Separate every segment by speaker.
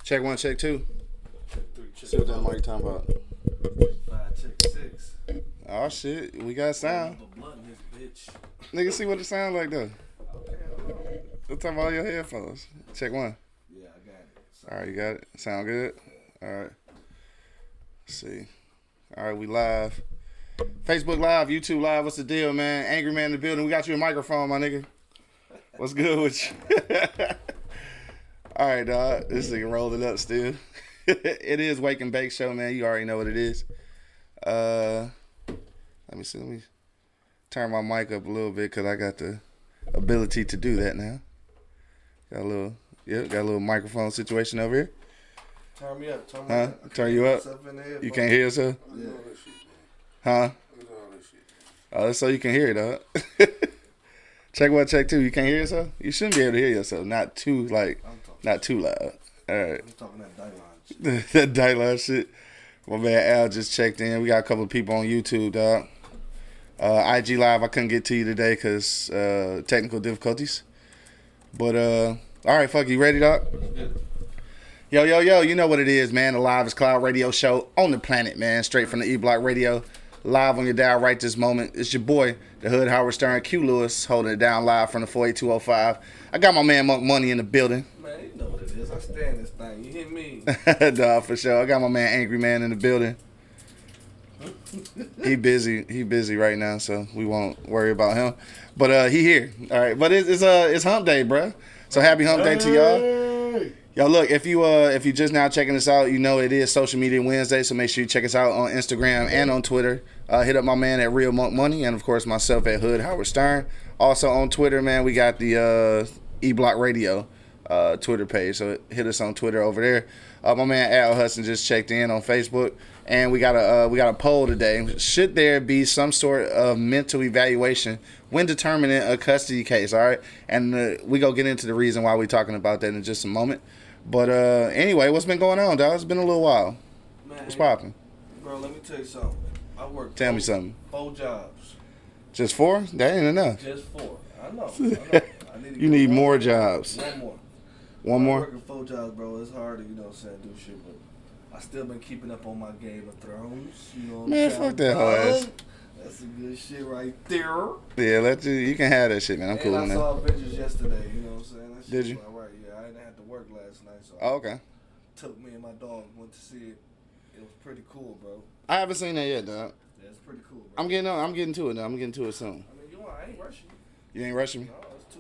Speaker 1: Check one, check two.
Speaker 2: Check three, check
Speaker 1: See what that
Speaker 2: four.
Speaker 1: mic talking about.
Speaker 2: 5, check 6.
Speaker 1: Oh shit, we got sound.
Speaker 2: A blunt in this bitch.
Speaker 1: Nigga, see what it sound like though.
Speaker 2: Okay, hold on.
Speaker 1: Let's talk about your headphones. Check one.
Speaker 2: Yeah, I got it. So,
Speaker 1: All right, you got it. Sound good. All right. Let's see. All right, we live. Facebook Live, YouTube Live. What's the deal, man? Angry Man in the building. We got you a microphone, my nigga. What's good with you? All right, dog. This nigga rolling up still. It is Wake and Bake Show, man. You already know what it is. Let me see. Let me turn my mic up a little bit because I got the ability to do that now. Got a little microphone situation over here.
Speaker 2: turn me up. Turn me
Speaker 1: Huh?
Speaker 2: up.
Speaker 1: Turn you up? You can't hear yourself?
Speaker 2: Yeah.
Speaker 1: Huh? Oh, that's so you can hear it, dog. Check one, check two. You can't hear yourself? You shouldn't be able to hear yourself. Not too loud. All right.
Speaker 2: I'm talking that Dayline shit.
Speaker 1: That Daylight shit. My man Al just checked in. We got a couple of people on YouTube, dog. IG Live, I couldn't get to you today because technical difficulties. But, all right, fuck you. Ready, dog? Yo, you know what it is, man. The Live Cloud Radio Show on the planet, man. Straight from the E-Block Radio. Live on your dial right this moment. It's your boy, the Hood Howard Stern, Q Lewis, holding it down live from the 48205. I got my man Monk Money in the building.
Speaker 2: Man, you know what it is. I stand this thing. You hear me?
Speaker 1: Dog, for sure. I got my man Angry Man in the building. He busy right now, so we won't worry about him. But he here. All right. But it's Hump Day, bruh. So happy Hump Day to y'all. Yo, look, if you just now checking us out, you know it is Social Media Wednesday, so make sure you check us out on Instagram and on Twitter. Hit up my man at Real Monk Money, and of course myself at Hood Howard Stern. Also on Twitter, man, we got the E-Block Radio Twitter page, so hit us on Twitter over there. My man Al Hudson just checked in on Facebook, and we got a poll today. Should there be some sort of mental evaluation when determining a custody case? All right, and we go get into the reason why we're talking about that in just a moment. But anyway, what's been going on, dog? It's been a little while.
Speaker 2: Man,
Speaker 1: What's popping?
Speaker 2: Bro, let me tell you something. I work.
Speaker 1: Tell me something.
Speaker 2: 4 jobs.
Speaker 1: Just 4? That ain't enough.
Speaker 2: Just 4. I know. I need to
Speaker 1: You
Speaker 2: get
Speaker 1: need
Speaker 2: one
Speaker 1: more jobs.
Speaker 2: One more.
Speaker 1: One
Speaker 2: I'm
Speaker 1: more?
Speaker 2: working 4 jobs, bro. It's hard to, do shit, but I still been keeping up on my Game of Thrones. You know what
Speaker 1: Man,
Speaker 2: I'm saying?
Speaker 1: fuck that whole ass.
Speaker 2: That's some good shit right there.
Speaker 1: Yeah, you can have that shit, man. I'm cool on
Speaker 2: And I
Speaker 1: that.
Speaker 2: saw Avengers yesterday, you know what I'm saying? That shit
Speaker 1: Did you?
Speaker 2: was alright, yeah. I didn't have to work last night, so
Speaker 1: Oh, okay.
Speaker 2: took me and my dog, went to see it. It was pretty cool, bro.
Speaker 1: I haven't seen that yet, dog.
Speaker 2: Yeah, it's pretty cool, bro.
Speaker 1: I'm getting to it now. I'm getting to it soon.
Speaker 2: I mean, I ain't rushing you.
Speaker 1: You ain't rushing me?
Speaker 2: No,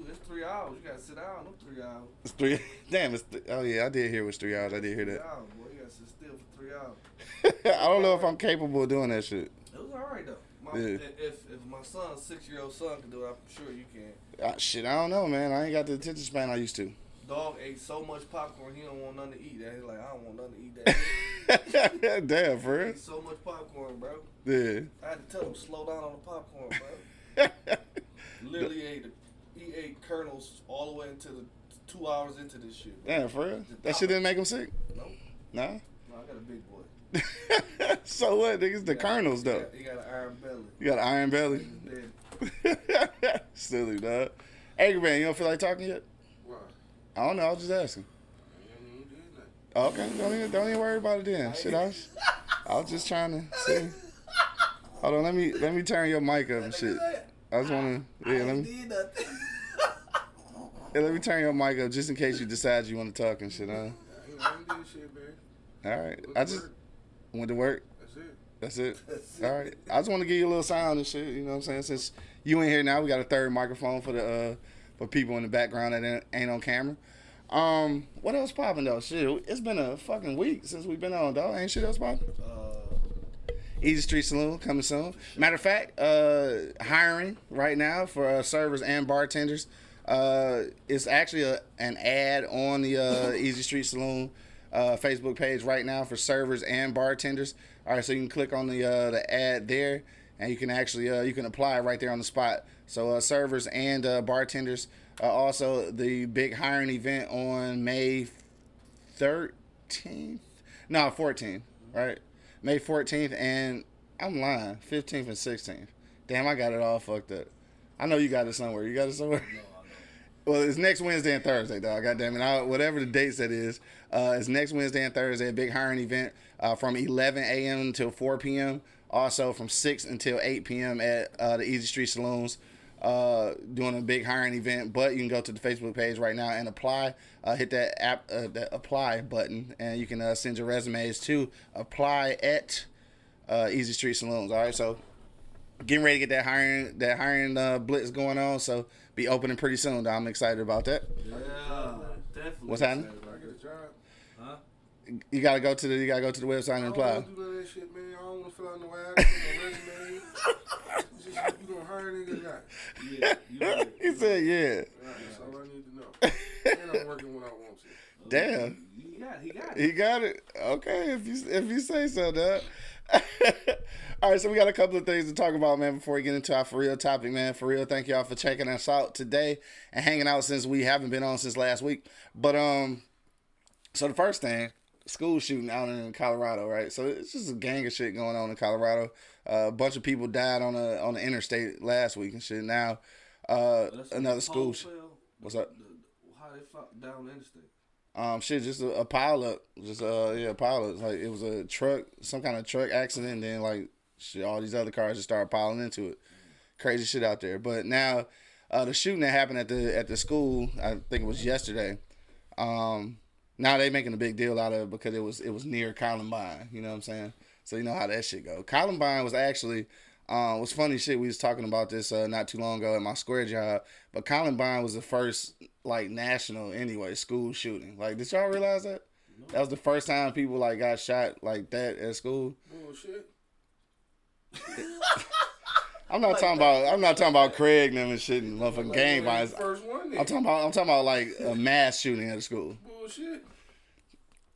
Speaker 2: it's 3 hours. You gotta sit down, them 3 hours.
Speaker 1: It's 3. Damn, oh yeah, I did hear it was 3 hours. I did hear
Speaker 2: 3
Speaker 1: that.
Speaker 2: hours, boy. You gotta sit still for 3 hours.
Speaker 1: I don't know if I'm capable of doing that shit.
Speaker 2: It was alright though.
Speaker 1: Yeah.
Speaker 2: If my son's 6-year-old son can do it, I'm sure you can.
Speaker 1: Shit, I don't know, man. I ain't got the attention span I used to.
Speaker 2: Dog ate so much popcorn, he don't want nothing to eat. That he's like, I don't want nothing to eat that.
Speaker 1: Damn, for
Speaker 2: He
Speaker 1: real?
Speaker 2: ate so much popcorn, bro.
Speaker 1: Yeah.
Speaker 2: I had to tell him slow down on the popcorn, bro. Literally he ate kernels all the way into the 2 hours into this shit. Bro.
Speaker 1: Damn, for real? That shit didn't make him sick?
Speaker 2: Nope.
Speaker 1: Nah?
Speaker 2: No, I got a big boy.
Speaker 1: So what, niggas? The kernels, though.
Speaker 2: He got an iron belly.
Speaker 1: You got an iron belly?
Speaker 2: He's dead.
Speaker 1: Silly, dog. Angry Man, you don't feel like talking yet?
Speaker 3: Why?
Speaker 1: I don't know. I was just asking.
Speaker 3: I ain't even doing that.
Speaker 1: Oh, okay, don't even worry about it then. Shit, I was just trying to see. Hold on, let me turn your mic up and shit. I just wanna let me turn your mic up just in case you decide you want to talk and shit, huh?
Speaker 3: I ain't doing shit, man.
Speaker 1: All right,
Speaker 3: Went
Speaker 1: I
Speaker 3: to
Speaker 1: just
Speaker 3: work.
Speaker 1: went to work.
Speaker 3: That's it.
Speaker 1: That's it. All right, I just want to give you a little sound and shit. You know what I'm saying? Since you in here now, we got a third microphone for people in the background that ain't on camera. What else popping though? Shit, it's been a fucking week since we've been on, dog. Ain't shit else popping? Easy Street Saloon coming soon. Matter of fact, hiring right now for servers and bartenders. It's actually an ad on the Easy Street Saloon Facebook page right now for servers and bartenders. All right, so you can click on the ad there, and you can actually you can apply right there on the spot. So servers and bartenders. Also, the big hiring event on May 13th. No, 14th. Right. May 14th, and I'm lying, 15th and 16th. Damn, I got it all fucked up. I know you got it somewhere. You got it somewhere?
Speaker 2: No, I
Speaker 1: Well, it's next Wednesday and Thursday, dog. God damn it. Whatever the dates that is, it's next Wednesday and Thursday, a big hiring event from 11 a.m. until 4 p.m. Also from 6 until 8 p.m. at the Easy Street Saloons. Doing a big hiring event, but you can go to the Facebook page right now and apply. Hit that apply button, and you can send your resumes to apply at Easy Street Saloons. All right, so getting ready to get that hiring blitz going on. So be opening pretty soon. I'm excited about that.
Speaker 2: Yeah, definitely.
Speaker 1: What's happening?
Speaker 3: If I get a job,
Speaker 2: Huh?
Speaker 1: You gotta go to the website and
Speaker 3: I
Speaker 1: apply.
Speaker 3: don't want to do that shit, man. I don't want to fill out no ads, no resume. Just, you gonna hire a nigga, not.
Speaker 2: Yeah, you right.
Speaker 1: He said, "Yeah."
Speaker 3: Right, that's all I need to know. And I'm working when I want to.
Speaker 1: Damn.
Speaker 2: He got it.
Speaker 1: He got it. Okay, if you say so, dog. All right, so we got a couple of things to talk about, man, before we get into our for real topic, man. For real, thank y'all for checking us out today and hanging out since we haven't been on since last week. But so the first thing, school shooting out in Colorado, right? So it's just a gang of shit going on in Colorado. A bunch of people died on the interstate last week and shit. Now another school. What's up?
Speaker 2: How they fought down the interstate?
Speaker 1: Shit, just a pile up, a pile up. Like it was a truck, some kind of truck accident. And then like shit, all these other cars just started piling into it. Crazy shit out there. But now, the shooting that happened at the school, I think it was yesterday. Now they making a big deal out of it because it was near Columbine. You know what I'm saying? So you know how that shit go. Columbine was actually. Was funny shit. We was talking about this not too long ago at my square job, but Columbine was the first like national anyway school shooting. Like, did y'all realize that? No. That was the first time people like got shot like that at school.
Speaker 3: Bullshit.
Speaker 1: I'm not talking about Craig and them and shit and motherfucking gang violence.
Speaker 3: First one.
Speaker 1: I'm talking about like a mass shooting at a school.
Speaker 3: Bullshit.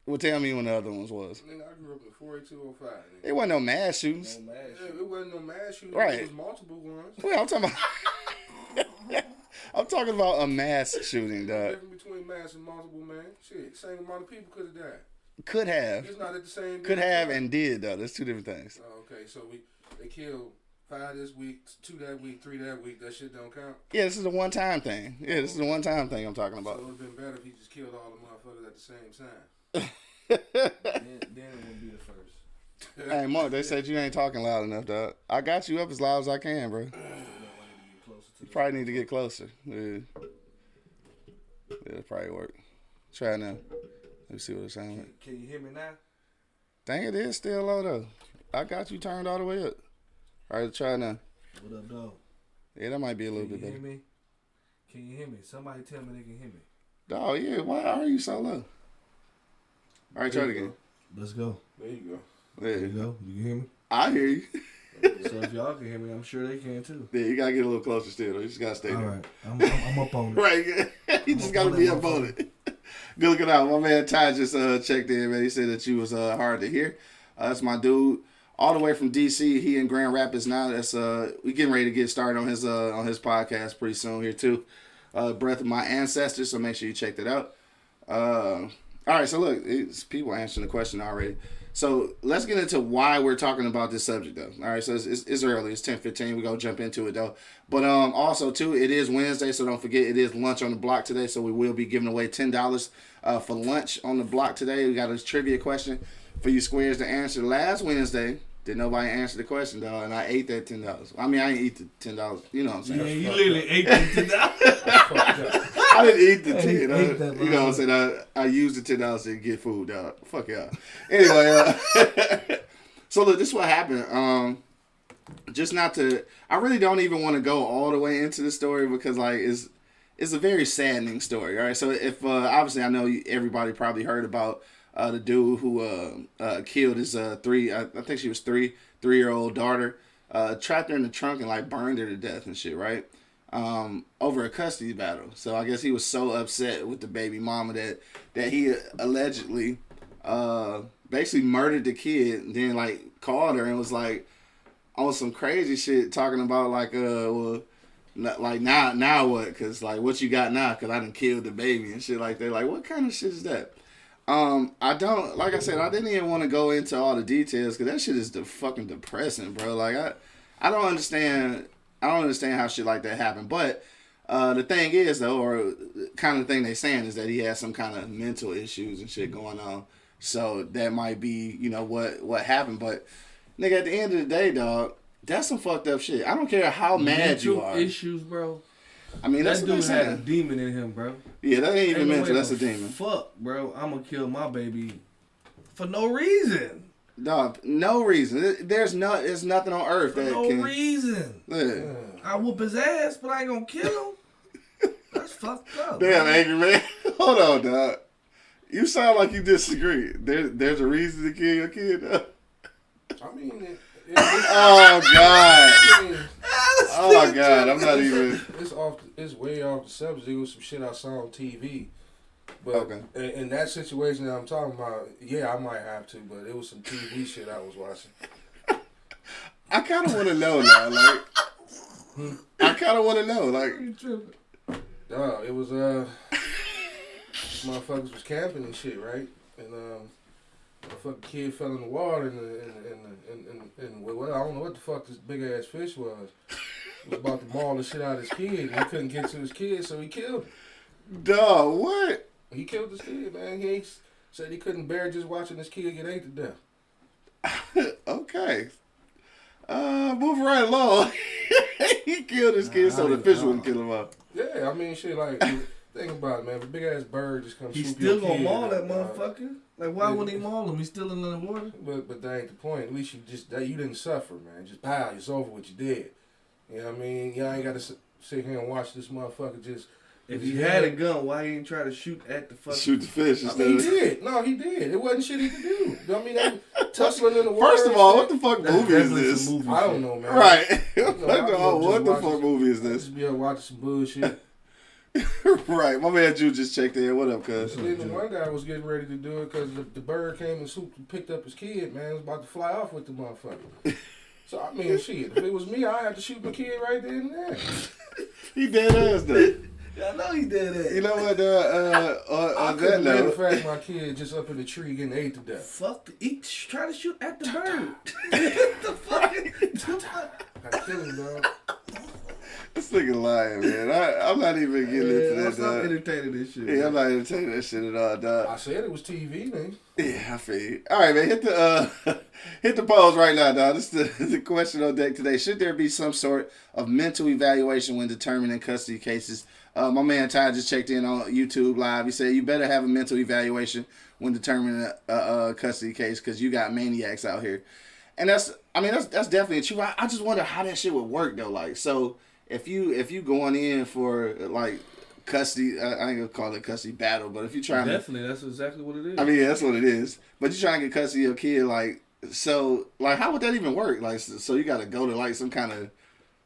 Speaker 1: Well, tell me when the other ones was.
Speaker 3: Nigga, I grew up in 48205.
Speaker 1: It wasn't no mass shootings.
Speaker 2: No mass.
Speaker 3: Yeah, it wasn't no mass shooting.
Speaker 1: Right.
Speaker 3: It was multiple ones.
Speaker 1: Well, I'm talking about a mass shooting, dog.
Speaker 3: Difference between mass and multiple, man. Shit, same amount of people could have died.
Speaker 1: Could have.
Speaker 3: It's not at the same.
Speaker 1: Could have and did though. That's two different things.
Speaker 3: Oh, okay, so they killed 5 this week, 2 that week, 3 that week. That shit don't count.
Speaker 1: Yeah, this is a one-time thing. Yeah, this is a one-time thing I'm talking about.
Speaker 3: So it would have been better if he just killed all the motherfuckers at the same time.
Speaker 2: Then it wouldn't be the first.
Speaker 1: Hey, Mark, they said you ain't talking loud enough, dog. I got you up as loud as I can, bro. You probably need to get closer. Yeah. It'll probably work. Try now. Let me see what it sounds like.
Speaker 2: Can you hear me now?
Speaker 1: Dang, it is still low, though. I got you turned all the way up. All right, try now.
Speaker 2: What up, dog?
Speaker 1: Yeah, that might be a little bit
Speaker 2: Can you
Speaker 1: better.
Speaker 2: hear me? Can you hear me? Somebody tell me they can hear me.
Speaker 1: Dog, yeah, why are you so low? All right, try it again.
Speaker 2: Let's go.
Speaker 3: There you go.
Speaker 2: There you
Speaker 1: Yeah.
Speaker 2: go. You can hear me?
Speaker 1: I hear you.
Speaker 2: So if y'all can hear me, I'm sure they can too.
Speaker 1: Yeah, you gotta get a little closer still, though. You just gotta stay
Speaker 2: All
Speaker 1: there.
Speaker 2: right. I'm up on it.
Speaker 1: Right, you just gotta be up on it. Good looking out. My man Ty just checked in, man. He said that you was hard to hear. That's my dude, all the way from DC. He in Grand Rapids now. That's we getting ready to get started on his podcast pretty soon here too. Breath of My Ancestors. So make sure you check that out. All right, so look, it's people answering the question already. So let's get into why we're talking about this subject, though. All right, so it's early. It's 10:15. We're going to jump into it, though. But also, too, it is Wednesday, so don't forget it is lunch on the block today. So we will be giving away $10 for lunch on the block today. We got a trivia question for you squares to answer. Last Wednesday, did nobody answer the question, though, and I ate that $10. I mean, I didn't eat the $10. You know what I'm saying?
Speaker 2: Yeah, you literally ate the $10.
Speaker 1: I didn't eat the $10.
Speaker 2: that,
Speaker 1: You know what I'm saying? I used the $10 to get food, dog. Fuck y'all. Anyway, so look, this is what happened. Just not to, I really don't even want to go all the way into the story because like it's a very saddening story. All right, so if obviously I know everybody probably heard about the dude who killed his I think she was 3-year-old daughter, trapped her in the trunk and like burned her to death and shit, right? Over a custody battle. So I guess he was so upset with the baby mama that he allegedly basically murdered the kid and then like called her and was like on some crazy shit talking about like well like now what, cause like what you got now, cause I done killed the baby and shit like that. Like what kind of shit is that? I don't, like I said, I didn't even want to go into all the details because that shit is fucking depressing, bro. Like I don't understand how shit like that happened. But The thing is though, or kind of thing they saying is that he has some kind of mental issues and shit going on. So that might be, you know, what happened. But nigga, at the end of the day, dog, that's some fucked up shit. I don't care how mad you are.
Speaker 2: Issues, bro.
Speaker 1: I mean, that's
Speaker 2: that
Speaker 1: what
Speaker 2: dude
Speaker 1: they're
Speaker 2: had a
Speaker 1: saying.
Speaker 2: demon in him, bro.
Speaker 1: Yeah, that ain't even
Speaker 2: Ain't no
Speaker 1: mental.
Speaker 2: way
Speaker 1: That's a
Speaker 2: the
Speaker 1: demon.
Speaker 2: Fuck, bro. I'm gonna kill my baby for no reason.
Speaker 1: Dog, no reason. There's nothing on earth
Speaker 2: For
Speaker 1: that
Speaker 2: no
Speaker 1: can.
Speaker 2: reason.
Speaker 1: Yeah.
Speaker 2: I whoop his ass, but I ain't gonna kill him. That's fucked up.
Speaker 1: Damn,
Speaker 2: man.
Speaker 1: angry man. Hold on, dog. You sound like you disagree. There's a reason to kill your kid, dog.
Speaker 3: I mean,
Speaker 1: Oh God.
Speaker 3: I mean,
Speaker 1: Oh God. I'm not even.
Speaker 3: it's way off the subject. It was some shit I saw on TV. But
Speaker 1: Okay.
Speaker 3: in that situation that I'm talking about, yeah, I might have to. But it was some TV shit I was watching.
Speaker 1: I kind of want to know now. Like, I kind of want to know. Like,
Speaker 3: It was motherfuckers was camping and shit, right? And a fucking kid fell in the water and well, I don't know what the fuck this big ass fish was. He was about to maul the shit out of his kid. And he couldn't get to his kid, so he killed him.
Speaker 1: dog, what?
Speaker 3: He killed his kid, man. He said he couldn't bear just watching his kid get ate to death.
Speaker 1: Okay. Move right along. He killed his kid so the fish wouldn't kill him up.
Speaker 3: Yeah, I mean, shit, like, think about it, man. If a big ass bird just comes
Speaker 2: He's
Speaker 3: swoop
Speaker 2: still
Speaker 3: your
Speaker 2: gonna
Speaker 3: kid,
Speaker 2: maul that motherfucker. Like, why
Speaker 3: Yeah.
Speaker 2: wouldn't he maul him? He's still in the water.
Speaker 3: But that ain't the point. At least you didn't suffer, man. Just pow, it's over what you did. You know what I mean? Y'all ain't got to sit here and watch this motherfucker just.
Speaker 2: If he had a gun, why he ain't try to shoot at the fucking...
Speaker 1: Shoot the fish
Speaker 3: I
Speaker 1: instead
Speaker 3: mean,
Speaker 1: of.
Speaker 3: he did. No, he did. It wasn't shit he could do. I mean, they tussling in the water.
Speaker 1: First of
Speaker 3: and
Speaker 1: all,
Speaker 3: shit.
Speaker 1: what the fuck
Speaker 2: That's
Speaker 1: movie is
Speaker 2: definitely
Speaker 1: this?
Speaker 2: some movie
Speaker 3: I
Speaker 2: shit.
Speaker 3: don't know, man.
Speaker 1: Right.
Speaker 3: know,
Speaker 1: What the
Speaker 3: watch
Speaker 1: fuck
Speaker 3: this-
Speaker 1: movie is
Speaker 3: I
Speaker 1: this?
Speaker 3: just be able watching some bullshit.
Speaker 1: Right. My man Drew just checked in. What up, cuz?
Speaker 3: And then the one guy was getting ready to do it because the bird came and swooped and picked up his kid, man. He was about to fly off with the motherfucker. So, I mean, shit. If it was me, I'd have to shoot my kid right there and there.
Speaker 1: He dead ass though.
Speaker 2: I know he did that.
Speaker 1: You know what?
Speaker 3: I
Speaker 1: On that
Speaker 3: couldn't bear the
Speaker 1: note,
Speaker 3: fact my kid just up in the tree getting ate to death.
Speaker 2: Fuck, he try to shoot at the bird. The fuck?
Speaker 3: I kill him, dog.
Speaker 1: this nigga lying, man. I'm not even getting into
Speaker 2: I'm
Speaker 1: that,
Speaker 2: not
Speaker 1: dog.
Speaker 2: entertaining this shit.
Speaker 1: Yeah, I'm not entertaining that shit at all, dog.
Speaker 3: I said it was TV, man.
Speaker 1: Yeah, I feel you. All right, man. Hit the polls right now, dog. This is the question on deck today. Should there be some sort of mental evaluation when determining custody cases? My man Ty just checked in on YouTube Live. He said you better have a mental evaluation when determining a custody case because you got maniacs out here, and that's definitely true. I just wonder how that shit would work though. Like, so if you going in for like custody, I ain't gonna call it custody battle, but if you're trying to
Speaker 2: Definitely, that's exactly what it is.
Speaker 1: I mean, yeah, that's what it is. But you're trying to get custody of your kid, like, so, like, how would that even work? Like, so you got to go to, like, some kind of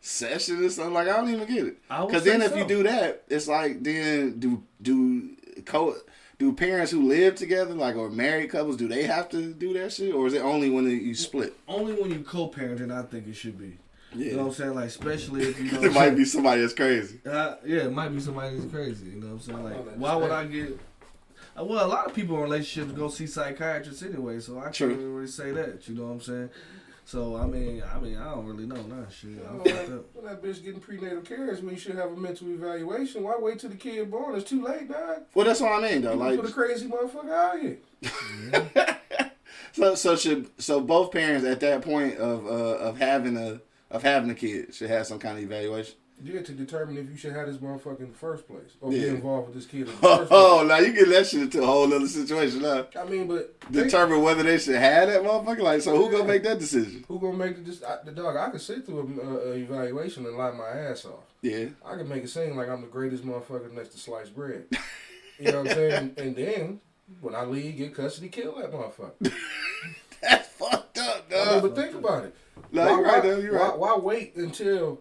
Speaker 1: session or something? Like, I don't even get it.
Speaker 2: I would
Speaker 1: Because
Speaker 2: say
Speaker 1: then if
Speaker 2: so.
Speaker 1: you do that, it's like, then do parents who live together, like, or married couples, do they have to do that shit? Or is it only when you split?
Speaker 2: Only when you co-parenting, I think it should be.
Speaker 1: Yeah.
Speaker 2: You know what I'm saying? Like, especially if you know.
Speaker 1: It might be somebody that's crazy.
Speaker 2: Yeah, it might be somebody that's crazy. You know what I'm saying? Like,
Speaker 3: I don't
Speaker 2: why would I
Speaker 3: understand.
Speaker 2: get? Well, a lot of people in relationships go see psychiatrists anyway, so I
Speaker 1: True.
Speaker 2: can't really say that. You know what I'm saying? So I mean, I don't really know. Nah, shit. I'm
Speaker 3: When
Speaker 2: fucked up.
Speaker 3: that bitch getting prenatal care is when you should have a mental evaluation. Why wait till the kid born? It's too late, dog.
Speaker 1: Well, that's what I mean, though.
Speaker 3: You
Speaker 1: Like,
Speaker 3: put a crazy motherfucker out here.
Speaker 1: so both parents at that point of having a kid should have some kind of evaluation.
Speaker 3: Yeah, to determine if you should have this motherfucker in the first place. Or
Speaker 1: Yeah.
Speaker 3: be involved with this kid in the first place.
Speaker 1: Oh, now you get that shit into a whole other situation now.
Speaker 3: I mean, but
Speaker 1: Determine whether they should have that motherfucker. Like, so who gonna make that decision?
Speaker 3: who gonna make the dog? I can sit through a evaluation and lie my ass off.
Speaker 1: Yeah.
Speaker 3: I can make it seem like I'm the greatest motherfucker next to sliced bread. You know what I'm saying? And then when I leave, get custody, kill that motherfucker.
Speaker 1: That's fucked up,
Speaker 3: I mean,
Speaker 1: dog.
Speaker 3: but think about it.
Speaker 1: No, you're right, though. You're right.
Speaker 3: Why wait until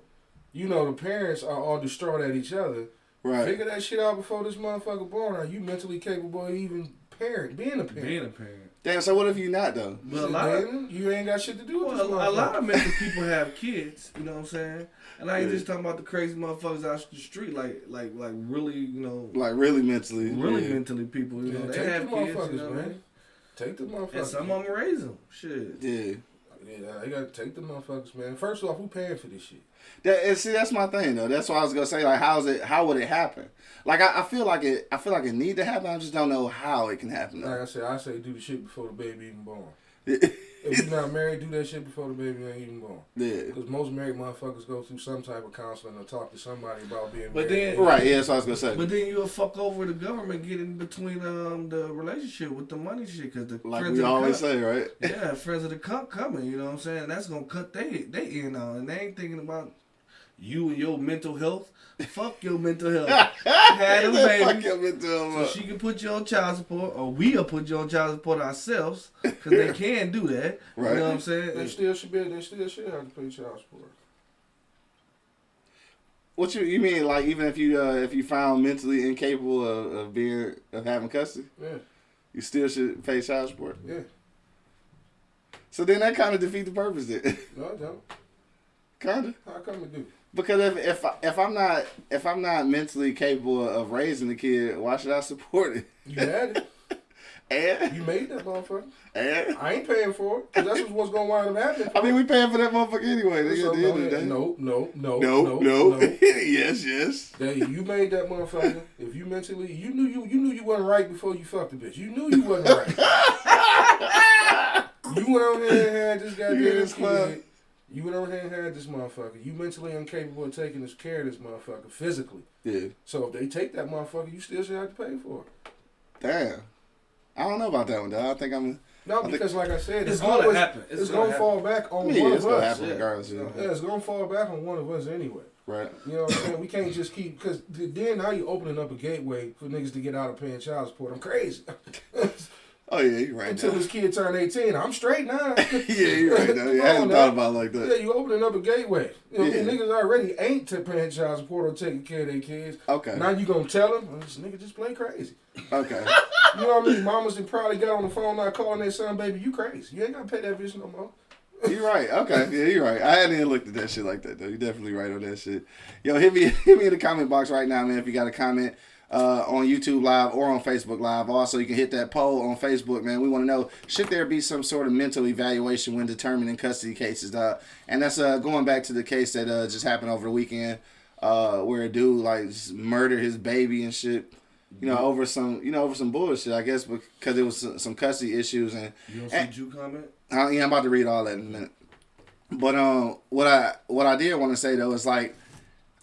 Speaker 3: the parents are all distraught at each other?
Speaker 1: Right.
Speaker 3: Figure that shit out before this motherfucker born. Are you mentally capable of even being a parent?
Speaker 2: Being a parent.
Speaker 1: Damn, so what if you not, though?
Speaker 2: But a lot of
Speaker 3: Then you ain't got shit to do with this
Speaker 2: a
Speaker 3: motherfucker.
Speaker 2: lot of mental people have kids. You know what I'm saying? And I ain't
Speaker 1: Yeah.
Speaker 2: just talking about the crazy motherfuckers out the street. Like really, you know,
Speaker 1: Like, really mentally.
Speaker 2: really
Speaker 1: yeah.
Speaker 2: mentally people. You know,
Speaker 3: Yeah,
Speaker 2: they
Speaker 3: take
Speaker 2: have
Speaker 3: the
Speaker 2: kids. You
Speaker 3: motherfuckers,
Speaker 2: know what I
Speaker 3: man.
Speaker 2: mean?
Speaker 3: Take the motherfuckers.
Speaker 2: And some of them raise them. Shit.
Speaker 1: Yeah.
Speaker 3: Yeah, they gotta take the motherfuckers, man. First off, who paying for this shit?
Speaker 1: See, that's my thing though. That's what I was gonna say. Like, how would it happen? Like, I feel like it need to happen. I just don't know how it can happen.
Speaker 3: Like
Speaker 1: Though.
Speaker 3: I say do the shit before the baby even born.
Speaker 1: Yeah.
Speaker 3: If you're not married, do that shit before the baby ain't even born.
Speaker 1: Yeah.
Speaker 3: Because most married motherfuckers go through some type of counseling or talk to somebody about being
Speaker 2: But
Speaker 3: married.
Speaker 2: then-
Speaker 1: Right. Yeah. That's what I was gonna say.
Speaker 2: But then you'll fuck over the government getting between the relationship with the money shit because the
Speaker 1: Like
Speaker 2: friends
Speaker 1: we
Speaker 2: of the
Speaker 1: always
Speaker 2: cunt-
Speaker 1: say, right?
Speaker 2: Yeah, friends of the cunt coming. You know what I'm saying? That's gonna cut they in on, and they ain't thinking about you and your mental health. Fuck your mental health. Had a
Speaker 1: Fuck
Speaker 2: baby.
Speaker 1: your mental
Speaker 2: So
Speaker 1: health.
Speaker 2: she can put you on child support, or we'll put you on child support ourselves, because they can do that.
Speaker 1: Right.
Speaker 2: You know what I'm
Speaker 3: They
Speaker 2: saying?
Speaker 3: still should have to pay child support.
Speaker 1: What you mean? Like, even if you found mentally incapable of having custody,
Speaker 3: Yeah,
Speaker 1: you still should pay child support.
Speaker 3: yeah.
Speaker 1: So then that kind of defeat the purpose. Then,
Speaker 3: No, I don't.
Speaker 1: kind of.
Speaker 3: How come it do?
Speaker 1: Because if I'm not mentally capable of raising the kid, why should I support it?
Speaker 3: You had it.
Speaker 1: And
Speaker 3: You made that motherfucker.
Speaker 1: and
Speaker 3: I ain't paying for it. 'Cause that's what's gonna wind up happening.
Speaker 1: I mean, we paying for that motherfucker anyway. Nigga,
Speaker 3: So,
Speaker 1: at the end of the day.
Speaker 3: no.
Speaker 1: Yes.
Speaker 3: That you made that motherfucker. If you mentally, you knew you wasn't right before you fucked the bitch. You knew you wasn't right. You went over here and had this
Speaker 1: You in this
Speaker 3: goddamn
Speaker 1: club.
Speaker 3: kid. You went over here and had this motherfucker. You mentally incapable of taking this care of this motherfucker physically.
Speaker 1: Yeah.
Speaker 3: So if they take that motherfucker, you still should have to pay for it.
Speaker 1: Damn. I don't know about that one, though. I think I'm.
Speaker 3: No,
Speaker 1: think-
Speaker 3: because like I said,
Speaker 2: It's
Speaker 3: it's
Speaker 2: gonna
Speaker 3: always
Speaker 2: happen.
Speaker 3: It's,
Speaker 2: It's gonna
Speaker 3: gonna fall back on
Speaker 1: Yeah,
Speaker 3: one
Speaker 1: it's
Speaker 3: of
Speaker 1: gonna
Speaker 3: us.
Speaker 1: happen
Speaker 2: Yeah.
Speaker 1: regardless.
Speaker 2: Yeah.
Speaker 3: Yeah, it's gonna fall back on one of us anyway.
Speaker 1: Right.
Speaker 3: You know what I'm saying? We can't just keep, because then now you opening up a gateway for niggas to get out of paying child support. I'm crazy.
Speaker 1: Oh yeah, you're right.
Speaker 3: Until
Speaker 1: Now.
Speaker 3: this kid turn 18, I'm straight now.
Speaker 1: Yeah, you're right. Now. Yeah, I hadn't thought about it like
Speaker 3: Yeah,
Speaker 1: that.
Speaker 3: you opening up a gateway. You know,
Speaker 1: Yeah.
Speaker 3: niggas already ain't to paying child support or taking care of their kids.
Speaker 1: Okay.
Speaker 3: Now you gonna tell them, this nigga just play crazy.
Speaker 1: Okay.
Speaker 3: You know what I mean? Mamas that probably got on the phone now calling their son, baby, you crazy. You ain't gotta pay that bitch no more.
Speaker 1: You're right. Okay. Yeah, you're right. I hadn't even looked at that shit like that though. You're definitely right on that shit. Yo, hit me in the comment box right now, man. If you got a comment on YouTube Live or on Facebook Live. Also, you can hit that poll on Facebook, man. We want to know, should there be some sort of mental evaluation when determining custody cases, dog? And that's going back to the case that just happened over the weekend, where a dude like just murdered his baby and shit. You know, over some bullshit, I guess, because it was some custody issues. And
Speaker 2: You don't see Jew comment?
Speaker 1: yeah, I'm about to read all that in a minute. But what I did want to say though is, like,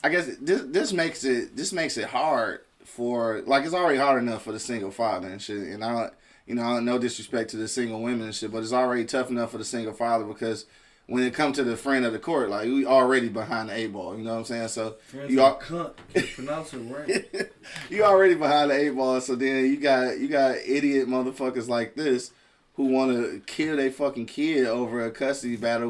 Speaker 1: I guess this makes it hard for, like, it's already hard enough for the single father and shit. And I no disrespect to the single women and shit, but it's already tough enough for the single father, because when it comes to the friend of the court, like, we already behind the 8-ball. You know what I'm saying? So
Speaker 2: Friends
Speaker 1: you
Speaker 2: of
Speaker 1: are
Speaker 2: a cunt. Can't pronounce it right.
Speaker 1: you already behind the 8-ball. So then you got idiot motherfuckers like this who want to kill their fucking kid over a custody battle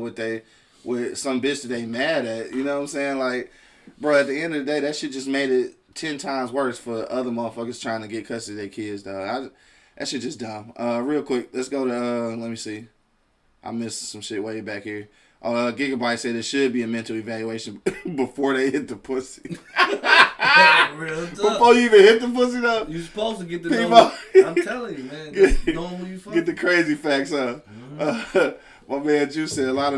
Speaker 1: with some bitch that they mad at. You know what I'm saying? Like, bro, at the end of the day, that shit just made it 10 times worse for other motherfuckers trying to get custody of their kids, dog. That shit just dumb. Real quick, let's go to, let me see. I missed some shit way back here. Gigabyte said it should be a mental evaluation before they hit the pussy.
Speaker 2: Real tough.
Speaker 1: Before you even hit the pussy, though.
Speaker 2: You supposed to get the
Speaker 1: People-
Speaker 2: know. I'm telling you, man. Just knowing who you fuck.
Speaker 1: Get the crazy facts up. My man Juice said a lot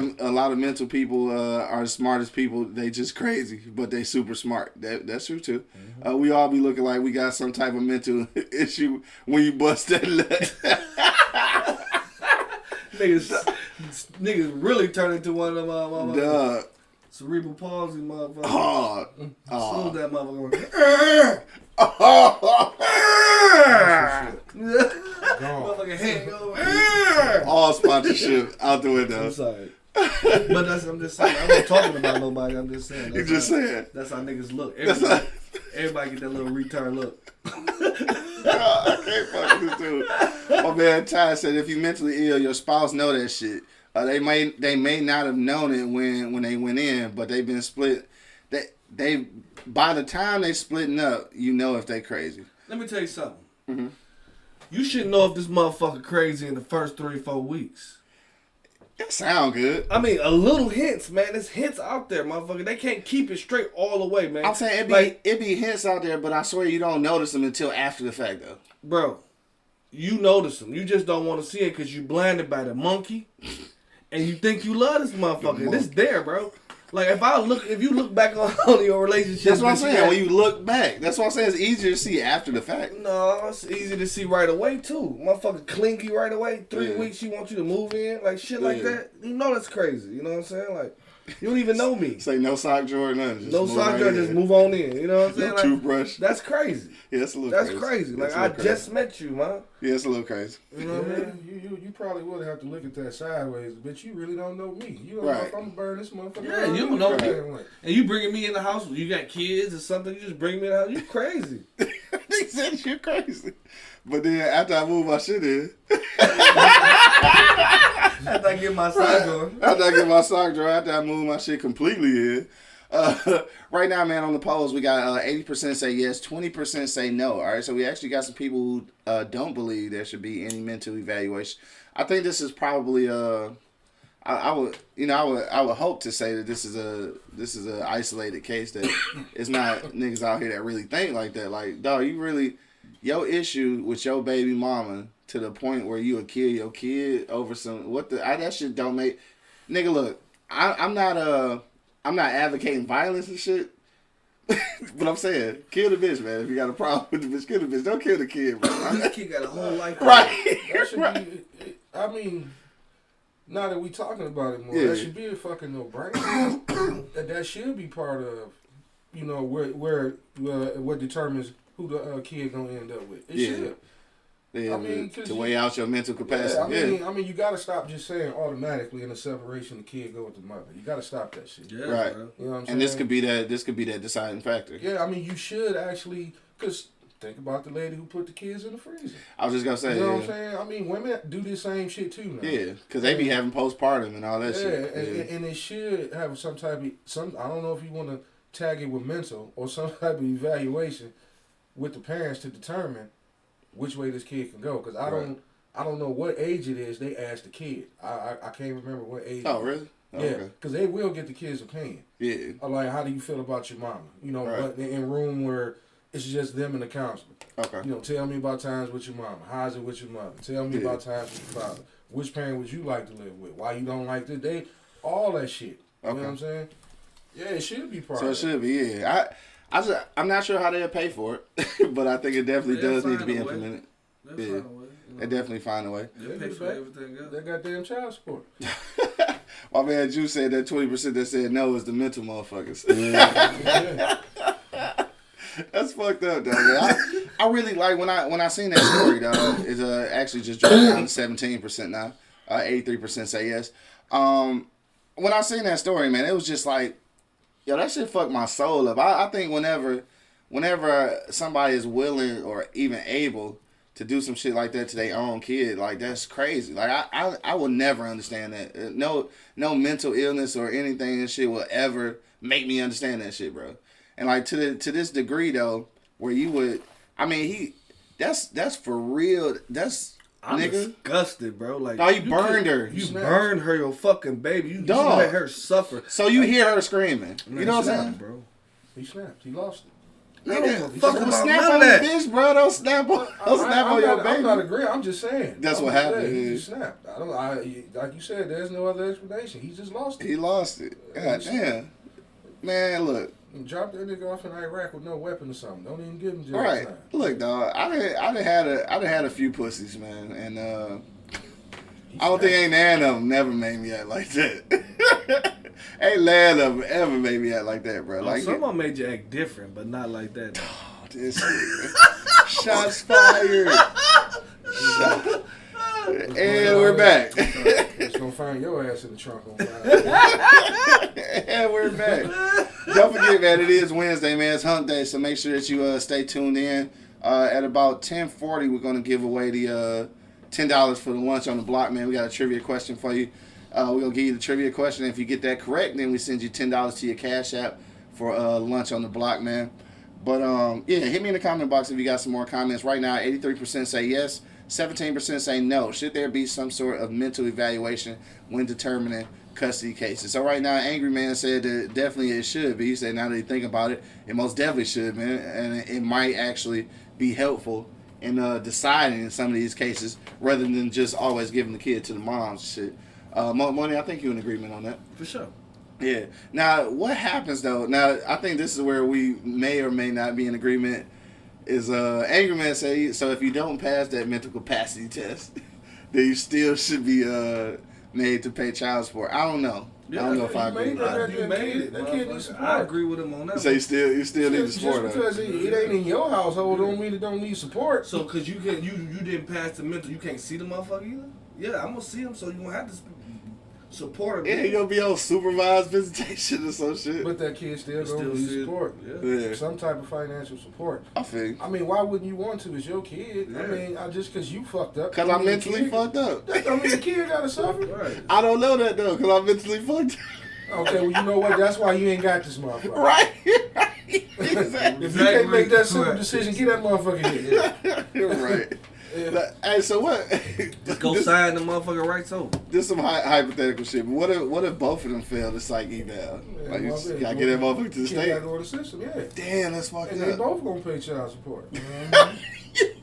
Speaker 1: of mental people are the smartest people. They just crazy, but they super smart. That's true too. We all be looking like we got some type of mental issue when you bust that nut.
Speaker 2: Niggas really turn into one of them
Speaker 1: Duh.
Speaker 2: cerebral palsy motherfuckers.
Speaker 1: Oh.
Speaker 2: As soon as that motherfucker
Speaker 3: Gone.
Speaker 2: motherfucking head go.
Speaker 1: All sponsorship out the
Speaker 2: I'm
Speaker 1: window.
Speaker 2: sorry. But I'm just saying. I'm not talking about nobody. I'm just saying.
Speaker 1: You just saying.
Speaker 2: That's how niggas look.
Speaker 1: That's
Speaker 2: Everybody get that little return look.
Speaker 1: I can't fuck with this dude. My man Ty said, if you mentally ill, your spouse know that shit. They may not have known it when they went in, but they've been split. They by the time they splitting up, you know if they crazy.
Speaker 2: Let me tell you something.
Speaker 1: Mm-hmm.
Speaker 2: You should know if this motherfucker crazy in the first 3-4 weeks.
Speaker 1: It sound good.
Speaker 2: I mean, a little hints, man. There's hints out there, motherfucker. They can't keep it straight all the way, man.
Speaker 1: I'm saying it be hints out there, but I swear you don't notice them until after the fact, though.
Speaker 2: Bro, you notice them. You just don't want to see it because you blinded by the monkey and you think you love this motherfucker. This there, bro. Like if you look back on your relationship.
Speaker 1: That's what I'm saying. When you look back, that's what I'm saying. It's easier to see after the fact.
Speaker 2: No, it's easy to see right away too. Motherfucker clingy right away. 3
Speaker 1: Yeah.
Speaker 2: weeks she wants you to move in, like shit like
Speaker 1: Yeah.
Speaker 2: that. You know that's crazy. You know what I'm saying? Like you don't even know me.
Speaker 1: Say no sock drawer, nothing. Just
Speaker 2: No
Speaker 1: move
Speaker 2: sock
Speaker 1: right
Speaker 2: drawer,
Speaker 1: in.
Speaker 2: just move on in. You know what I'm saying?
Speaker 1: No
Speaker 2: Like,
Speaker 1: toothbrush.
Speaker 2: that's crazy.
Speaker 1: Yeah, that's a little
Speaker 2: That's
Speaker 1: crazy.
Speaker 2: crazy. Like
Speaker 1: That's a
Speaker 2: I
Speaker 1: little crazy.
Speaker 2: just met you, man.
Speaker 1: Yeah, it's a little crazy.
Speaker 2: You know what I
Speaker 3: Yeah,
Speaker 2: mean?
Speaker 3: you probably would have to look at that sideways, but you really don't know me. You don't know
Speaker 1: Right.
Speaker 3: if I'm gonna burn this motherfucker.
Speaker 2: Yeah,
Speaker 3: down.
Speaker 2: you don't know
Speaker 3: Right.
Speaker 2: me. And you bringing me in the house when you got kids or something, you just bring me in the house. You crazy.
Speaker 1: They said you're crazy. But then after I move my shit in,
Speaker 2: After I get my side going.
Speaker 1: after I get my sock drawer, after I move my shit completely in. Right now, man, on the polls, we got 80% say yes, 20% say no. All right, so we actually got some people who don't believe there should be any mental evaluation. I think this is probably I would hope to say that this is a isolated case, that it's not niggas out here that really think like that. Like, dog, you really, your issue with your baby mama to the point where you would kill your kid over some that shit don't make, nigga. Look, I'm not advocating violence and shit. But I'm saying, kill the bitch, man. If you got a problem with the bitch, kill the bitch. Don't kill the kid, bro.
Speaker 2: This kid got a whole life.
Speaker 1: Right.
Speaker 3: That should
Speaker 1: Right.
Speaker 3: be. I mean, now that we talking about it more,
Speaker 1: Yeah.
Speaker 3: that should be a fucking no-brainer. that should be part of, you know, what determines who the kid gonna end up with. It
Speaker 1: Yeah.
Speaker 3: should.
Speaker 1: Yeah,
Speaker 3: I mean, 'cause
Speaker 1: to
Speaker 3: you-
Speaker 1: weigh out your mental capacity.
Speaker 3: Yeah, I mean, you gotta stop just saying automatically in a separation the kid go with the mother. You gotta stop that shit.
Speaker 2: Yeah,
Speaker 1: Right.
Speaker 2: bro.
Speaker 3: You know what I'm saying?
Speaker 1: And this could be that deciding factor.
Speaker 3: Yeah, I mean, you should actually, cause think about the lady who put the kids in the freezer.
Speaker 1: I was just gonna say,
Speaker 3: You know
Speaker 1: yeah.
Speaker 3: what I'm saying? I mean, women do the same shit too now.
Speaker 1: Yeah, because they be having postpartum and all that
Speaker 3: Yeah,
Speaker 1: shit.
Speaker 3: and it should have some type of I don't know if you want to tag it with mental or some type of evaluation with the parents to determine which way this kid can go. Because I don't know what age it is they ask the kid. I can't remember what age.
Speaker 1: Oh, really? Oh,
Speaker 3: Yeah,
Speaker 1: okay.
Speaker 3: because they will get the kid's opinion.
Speaker 1: Yeah.
Speaker 3: Or like, how do you feel about your mama? You know,
Speaker 1: Right.
Speaker 3: but in a room where it's just them and the counselor.
Speaker 1: Okay.
Speaker 3: You know, tell me about times with your mama. How's it with your mother? Tell me about times with your father. Which parent would you like to live with? Why you don't like this? They all that shit. You know what I'm saying? Yeah, it should be part
Speaker 1: So
Speaker 3: of
Speaker 1: it should be. Yeah. I'm not sure how they'll pay for it, but I think it definitely
Speaker 2: They'll
Speaker 1: does need to
Speaker 2: find
Speaker 1: be
Speaker 2: a way.
Speaker 1: implemented.
Speaker 2: That's
Speaker 1: Yeah.
Speaker 2: fine, way, you know.
Speaker 1: They definitely find a way.
Speaker 2: They pay for everything else.
Speaker 3: That goddamn child support.
Speaker 1: My man Juice said that 20% that said no is the mental motherfuckers.
Speaker 3: Yeah.
Speaker 1: That's fucked up, though, man. I really like when I seen that story, though. It's actually just dropped down to 17% now. 83% say yes. When I seen that story, man, it was just like, yo, that shit fucked my soul up. I think whenever somebody is willing or even able to do some shit like that to their own kid, like, that's crazy. Like, I will never understand that. No mental illness or anything and shit will ever make me understand that shit, bro. And like to this degree though, where you would, I mean, that's for real. That's
Speaker 2: I'm
Speaker 1: nigga.
Speaker 2: disgusted, bro. Like,
Speaker 1: No, you burned her.
Speaker 2: You
Speaker 3: Snapped.
Speaker 2: burned her, your fucking baby. You
Speaker 1: Dog.
Speaker 2: let her suffer.
Speaker 1: So you hear her screaming.
Speaker 2: Man,
Speaker 1: You know what
Speaker 2: shut
Speaker 1: I'm
Speaker 2: up,
Speaker 1: saying?
Speaker 2: bro?
Speaker 3: He snapped. He lost it.
Speaker 2: I don't give a
Speaker 1: Nigga,
Speaker 2: fuck
Speaker 1: don't
Speaker 2: about
Speaker 1: snap
Speaker 2: none
Speaker 1: on
Speaker 2: of that.
Speaker 1: the bitch, bro. Don't snap on
Speaker 3: I'm
Speaker 1: your
Speaker 3: not,
Speaker 1: baby.
Speaker 3: I'm not agreeing. I'm just saying.
Speaker 1: That's
Speaker 3: I'm
Speaker 1: what
Speaker 3: just
Speaker 1: happened,
Speaker 3: saying,
Speaker 1: yeah.
Speaker 3: He just snapped. Like you said, there's no other explanation. He just lost it.
Speaker 1: He lost it. God damn. Man, look.
Speaker 3: Drop that nigga off in Iraq with no weapon or something. Don't even give him jail
Speaker 1: All right.
Speaker 3: time.
Speaker 1: Look, dog. I done had a few pussies, man, and I don't think ain't none of them never made me act like that. Ain't none of them ever made me act like that, bro. Like
Speaker 2: Some of them made you act different, but not like that. though.
Speaker 1: this shit. Shots fired. And we're back.
Speaker 3: It's gonna find your ass in the trunk on fire.
Speaker 1: And we're back. Don't forget, man, it is Wednesday, man. It's hump day, so make sure that you stay tuned in. At about 10:40, we're going to give away the $10 for the lunch on the block, man. We got a trivia question for you. We're going to give you the trivia question. If you get that correct, then we send you $10 to your Cash App for lunch on the block, man. But, yeah, hit me in the comment box if you got some more comments. Right now, 83% say yes, 17% say no. Should there be some sort of mental evaluation when determining custody cases? So right now, Angry Man said that definitely it should be. He said now that you think about it, it most definitely should, man. And it might actually be helpful in deciding in some of these cases rather than just always giving the kid to the moms and shit. Money, I think you're in agreement on that.
Speaker 2: For sure.
Speaker 1: Yeah. Now, what happens though? Now, I think this is where we may or may not be in agreement. Is Angry Man say so? If you don't pass that mental capacity test, then you still should be made to pay child support. I don't know.
Speaker 2: Yeah,
Speaker 1: I don't know if I agree.
Speaker 3: made that.
Speaker 2: You made it.
Speaker 3: That kid needs support.
Speaker 2: I agree with him on that.
Speaker 1: You say you still need the support.
Speaker 3: Just because it ain't in your household don't mean it don't need support.
Speaker 2: So, cause you didn't pass the mental, you can't see the motherfucker either. Yeah, I'm gonna see him, so you gonna have to support him.
Speaker 1: Yeah, you gonna be on supervised visitation or some shit.
Speaker 3: But that kid still gonna need support.
Speaker 1: Yeah.
Speaker 3: Some type of financial support.
Speaker 1: I think.
Speaker 3: I mean, why wouldn't you want to? It's your kid.
Speaker 2: Yeah.
Speaker 3: I mean, just because you fucked up.
Speaker 1: Cause I'm mentally fucked up.
Speaker 3: That don't mean the kid gotta suffer.
Speaker 2: Right.
Speaker 1: I don't know that though, cause I'm mentally fucked up.
Speaker 3: Okay, well, you know what? That's why you ain't got this motherfucker.
Speaker 1: Right. Exactly.
Speaker 3: If you can't make that simple decision, get that motherfucker here.
Speaker 1: Right.
Speaker 3: Yeah.
Speaker 1: Hey, so what?
Speaker 2: Just go sign the motherfucker rights over.
Speaker 1: This some hypothetical shit. But what if both of them fail the psych eval? Like you gotta get that motherfucker to the
Speaker 3: Kid gotta
Speaker 1: state.
Speaker 3: go to the system, yeah.
Speaker 1: Damn, that's fucked
Speaker 3: And they
Speaker 1: up.
Speaker 3: both gonna pay child support.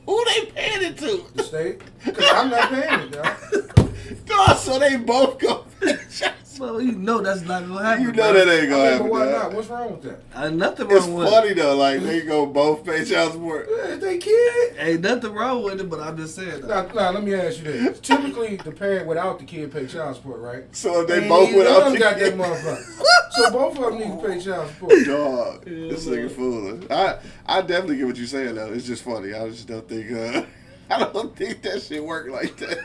Speaker 1: Who they paying it to?
Speaker 3: The state. Because I'm not paying it, dog.
Speaker 1: God, so they both go pay child support.
Speaker 2: Well, you know that's not gonna happen.
Speaker 1: You know
Speaker 2: bro.
Speaker 1: that ain't gonna
Speaker 3: But
Speaker 1: happen.
Speaker 3: why
Speaker 1: dog.
Speaker 3: not? What's wrong with that?
Speaker 2: Nothing
Speaker 1: It's
Speaker 2: wrong with
Speaker 1: funny
Speaker 2: it.
Speaker 1: though, like they go both pay child support.
Speaker 3: Yeah, they kid.
Speaker 2: Ain't nothing wrong with it, but I'm just saying.
Speaker 3: Now, let me ask you this. Typically, the parent without the kid pay child support, right?
Speaker 1: So if they
Speaker 3: And
Speaker 1: both
Speaker 3: neither
Speaker 1: without
Speaker 3: of them
Speaker 1: the
Speaker 3: got that
Speaker 1: kid,
Speaker 3: motherfucker. So both of them need to pay child support.
Speaker 1: dog, this nigga fooling. I definitely get what you're saying though. It's just funny. I just don't think I don't think that shit work like that.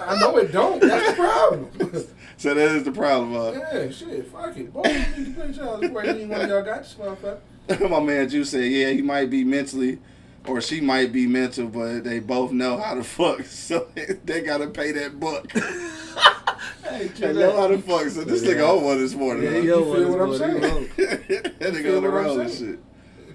Speaker 3: I know it don't. That's the problem.
Speaker 1: So that is the problem,
Speaker 3: Yeah, shit, fuck it. Both of them need to pay child support. Any one of y'all got this motherfucker.
Speaker 1: My man Juice said, yeah, he might be mentally, or she might be mental, but they both know how to fuck, so they gotta pay that buck.
Speaker 2: Hey,
Speaker 1: They know how to fuck, so this nigga on one this morning.
Speaker 2: Yeah,
Speaker 1: huh?
Speaker 3: you feel what I'm saying?
Speaker 1: That nigga
Speaker 3: feel
Speaker 1: on the
Speaker 3: what I'm
Speaker 1: road and
Speaker 3: saying?
Speaker 1: shit.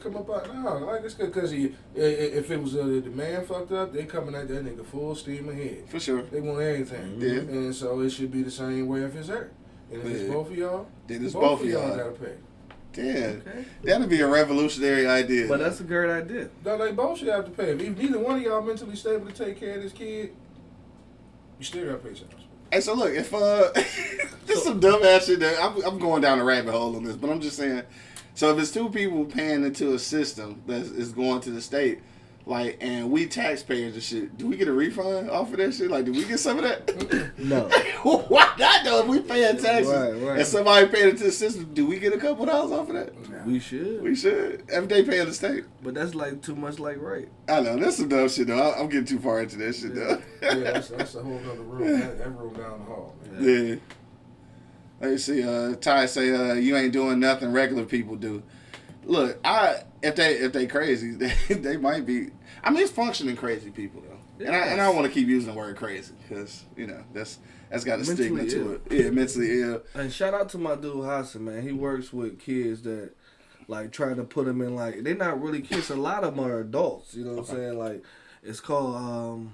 Speaker 3: Come up out now, like it's good because if it was the man fucked up, they coming at that nigga full steam ahead.
Speaker 1: For sure.
Speaker 3: They want everything,
Speaker 1: Yeah.
Speaker 3: and so it should be the same way if it's her. And if it's
Speaker 1: Yeah.
Speaker 3: both of y'all,
Speaker 1: Then it's
Speaker 3: both of y'all gotta pay.
Speaker 1: Damn.
Speaker 2: Okay.
Speaker 1: That'd be a revolutionary idea.
Speaker 2: But that's a great idea.
Speaker 3: No, they both should have to pay. If neither one of y'all mentally stable to take care of this kid, you still gotta pay child support.
Speaker 1: Hey, so look, if this is some dumb ass shit that I'm going down a rabbit hole on this, but I'm just saying. So if it's two people paying into a system that is going to the state, like, and we taxpayers and shit, do we get a refund off of that shit? Like, do we get some of that?
Speaker 2: No.
Speaker 1: Why not though? If we paying taxes
Speaker 2: Right.
Speaker 1: and somebody paying into the system, do we get a couple dollars off of that?
Speaker 2: We should.
Speaker 1: We should. If they pay the state.
Speaker 2: But that's like too much like rape.
Speaker 1: I know, that's some dumb shit though. I'm getting too far into that shit though.
Speaker 3: Yeah, that's a whole other room. That room down the hall. Man.
Speaker 1: Yeah. Let me see. Ty say you ain't doing nothing regular people do. Look, if they crazy, they might be. I mean, it's functioning crazy people though, and I want to keep using the word crazy because that's got a stigma
Speaker 2: Mentally
Speaker 1: to
Speaker 2: ill.
Speaker 1: it. Yeah, mentally ill.
Speaker 2: And shout out to my dude Hassan, man. He works with kids that like trying to put them in like they're not really kids. A lot of them are adults. You know what I'm saying? Like it's called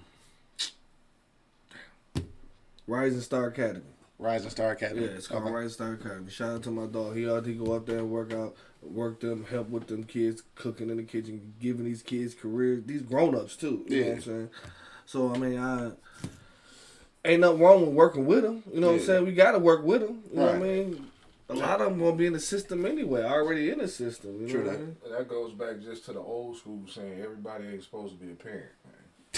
Speaker 2: Rising Star Academy.
Speaker 1: Rising Star Academy.
Speaker 2: Yeah, it's called
Speaker 1: Okay.
Speaker 2: Rising Star Academy. Shout out to my dog. He go up there and work them, help with them kids, cooking in the kitchen, giving these kids careers. These grown ups too. You know what I'm saying? So I mean, ain't nothing wrong with working with them. You know what I'm saying? We got to work with them. You know what I mean? A lot of them gonna be in the system anyway, already in the system. You know what I mean?
Speaker 3: And that goes back just to the old school saying everybody ain't supposed to be a parent. Man.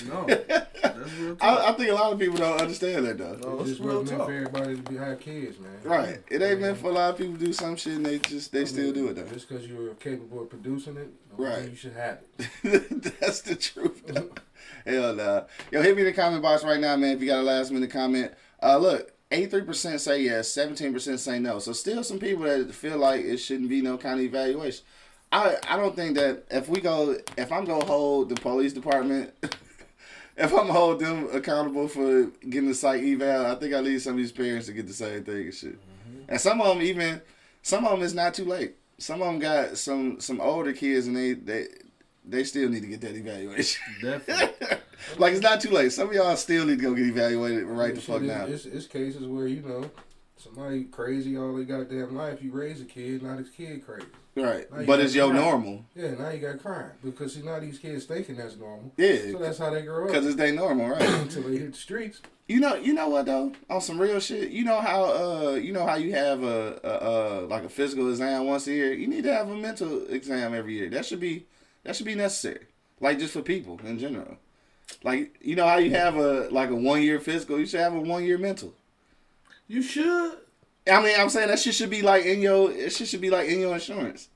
Speaker 2: No, that's real talk.
Speaker 1: I think a lot of people don't understand that though.
Speaker 2: No,
Speaker 3: It
Speaker 2: it's
Speaker 3: just
Speaker 2: real
Speaker 3: wasn't meant
Speaker 2: talk.
Speaker 3: for everybody to have kids, man.
Speaker 1: Right. It ain't meant for a lot of people to do some shit and they still do it though.
Speaker 3: Just because you're capable of producing it, don't
Speaker 1: Right.
Speaker 3: mean you should have it.
Speaker 1: That's the truth. Though. Hell nah. Yo, hit me in the comment box right now, man. If you got a last minute comment. Look, 83% say yes, 17% say no. So still some people that feel like it shouldn't be no kind of evaluation. I don't think that if I'm gonna hold the police department, if I'm gonna hold them accountable for getting the psych eval, I think I need some of these parents to get the same thing and shit. And some of them it's not too late. Some of them got some older kids and they still need to get that evaluation.
Speaker 2: Definitely.
Speaker 1: Like it's not too late. Some of y'all still need to go get evaluated right the fuck now.
Speaker 3: It's cases where Somebody crazy all their goddamn life. You raise a kid, now this kid crazy.
Speaker 1: Right.
Speaker 3: Now you
Speaker 1: But
Speaker 3: got
Speaker 1: it's your
Speaker 3: crime.
Speaker 1: normal.
Speaker 3: Yeah, now you got crime. Because see, now these kids thinking that's normal.
Speaker 1: Yeah.
Speaker 3: So that's how they grow up.
Speaker 1: Because it's their normal, right?
Speaker 3: Until they hit the streets.
Speaker 1: You know what though? On some real shit, you know how you have a like a physical exam once a year. You need to have a mental exam every year. That should be necessary. Like just for people in general. Like you know how you have a 1 year physical, you should have a 1 year mental.
Speaker 2: You should.
Speaker 1: I mean, I'm saying that shit should be like in your insurance.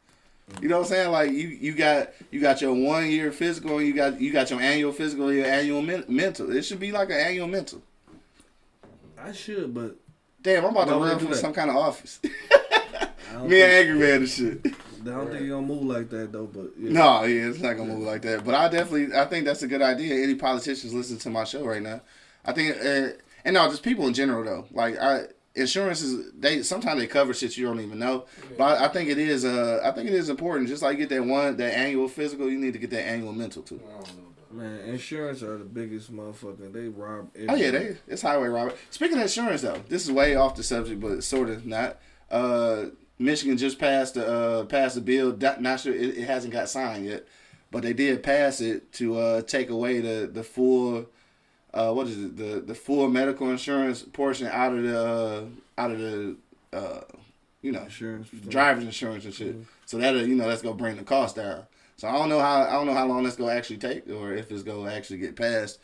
Speaker 1: You know what I'm saying? Like you got your 1 year physical and you got your annual physical and your annual mental. It should be like an annual mental.
Speaker 2: I should, but
Speaker 1: Damn, I'm about to
Speaker 2: Why would
Speaker 1: run
Speaker 2: I do
Speaker 1: from
Speaker 2: that?
Speaker 1: some kind of office.
Speaker 2: I don't
Speaker 1: Me and
Speaker 2: think,
Speaker 1: Angry Man and shit.
Speaker 2: I don't think you're gonna move like that though. But yeah.
Speaker 1: No, yeah, it's not gonna move like that. But I think that's a good idea. Any politicians listen to my show right now? I think, and no, just people in general though. Like insurance is sometimes they cover shit you don't even know. But I think it is important. Just like get that annual physical, you need to get that annual mental too.
Speaker 3: I don't know.
Speaker 2: Man, insurance are the biggest motherfucker. They rob.
Speaker 1: Oh yeah, it's highway robbery. Speaking of insurance though, this is way off the subject, but sort of not. Michigan just passed a bill. Not sure it hasn't got signed yet, but they did pass it to take away the full the full medical insurance portion out of the
Speaker 2: insurance.
Speaker 1: driver's insurance and shit. So that that's gonna bring the cost down. So I don't know how long that's gonna actually take or if it's gonna actually get passed.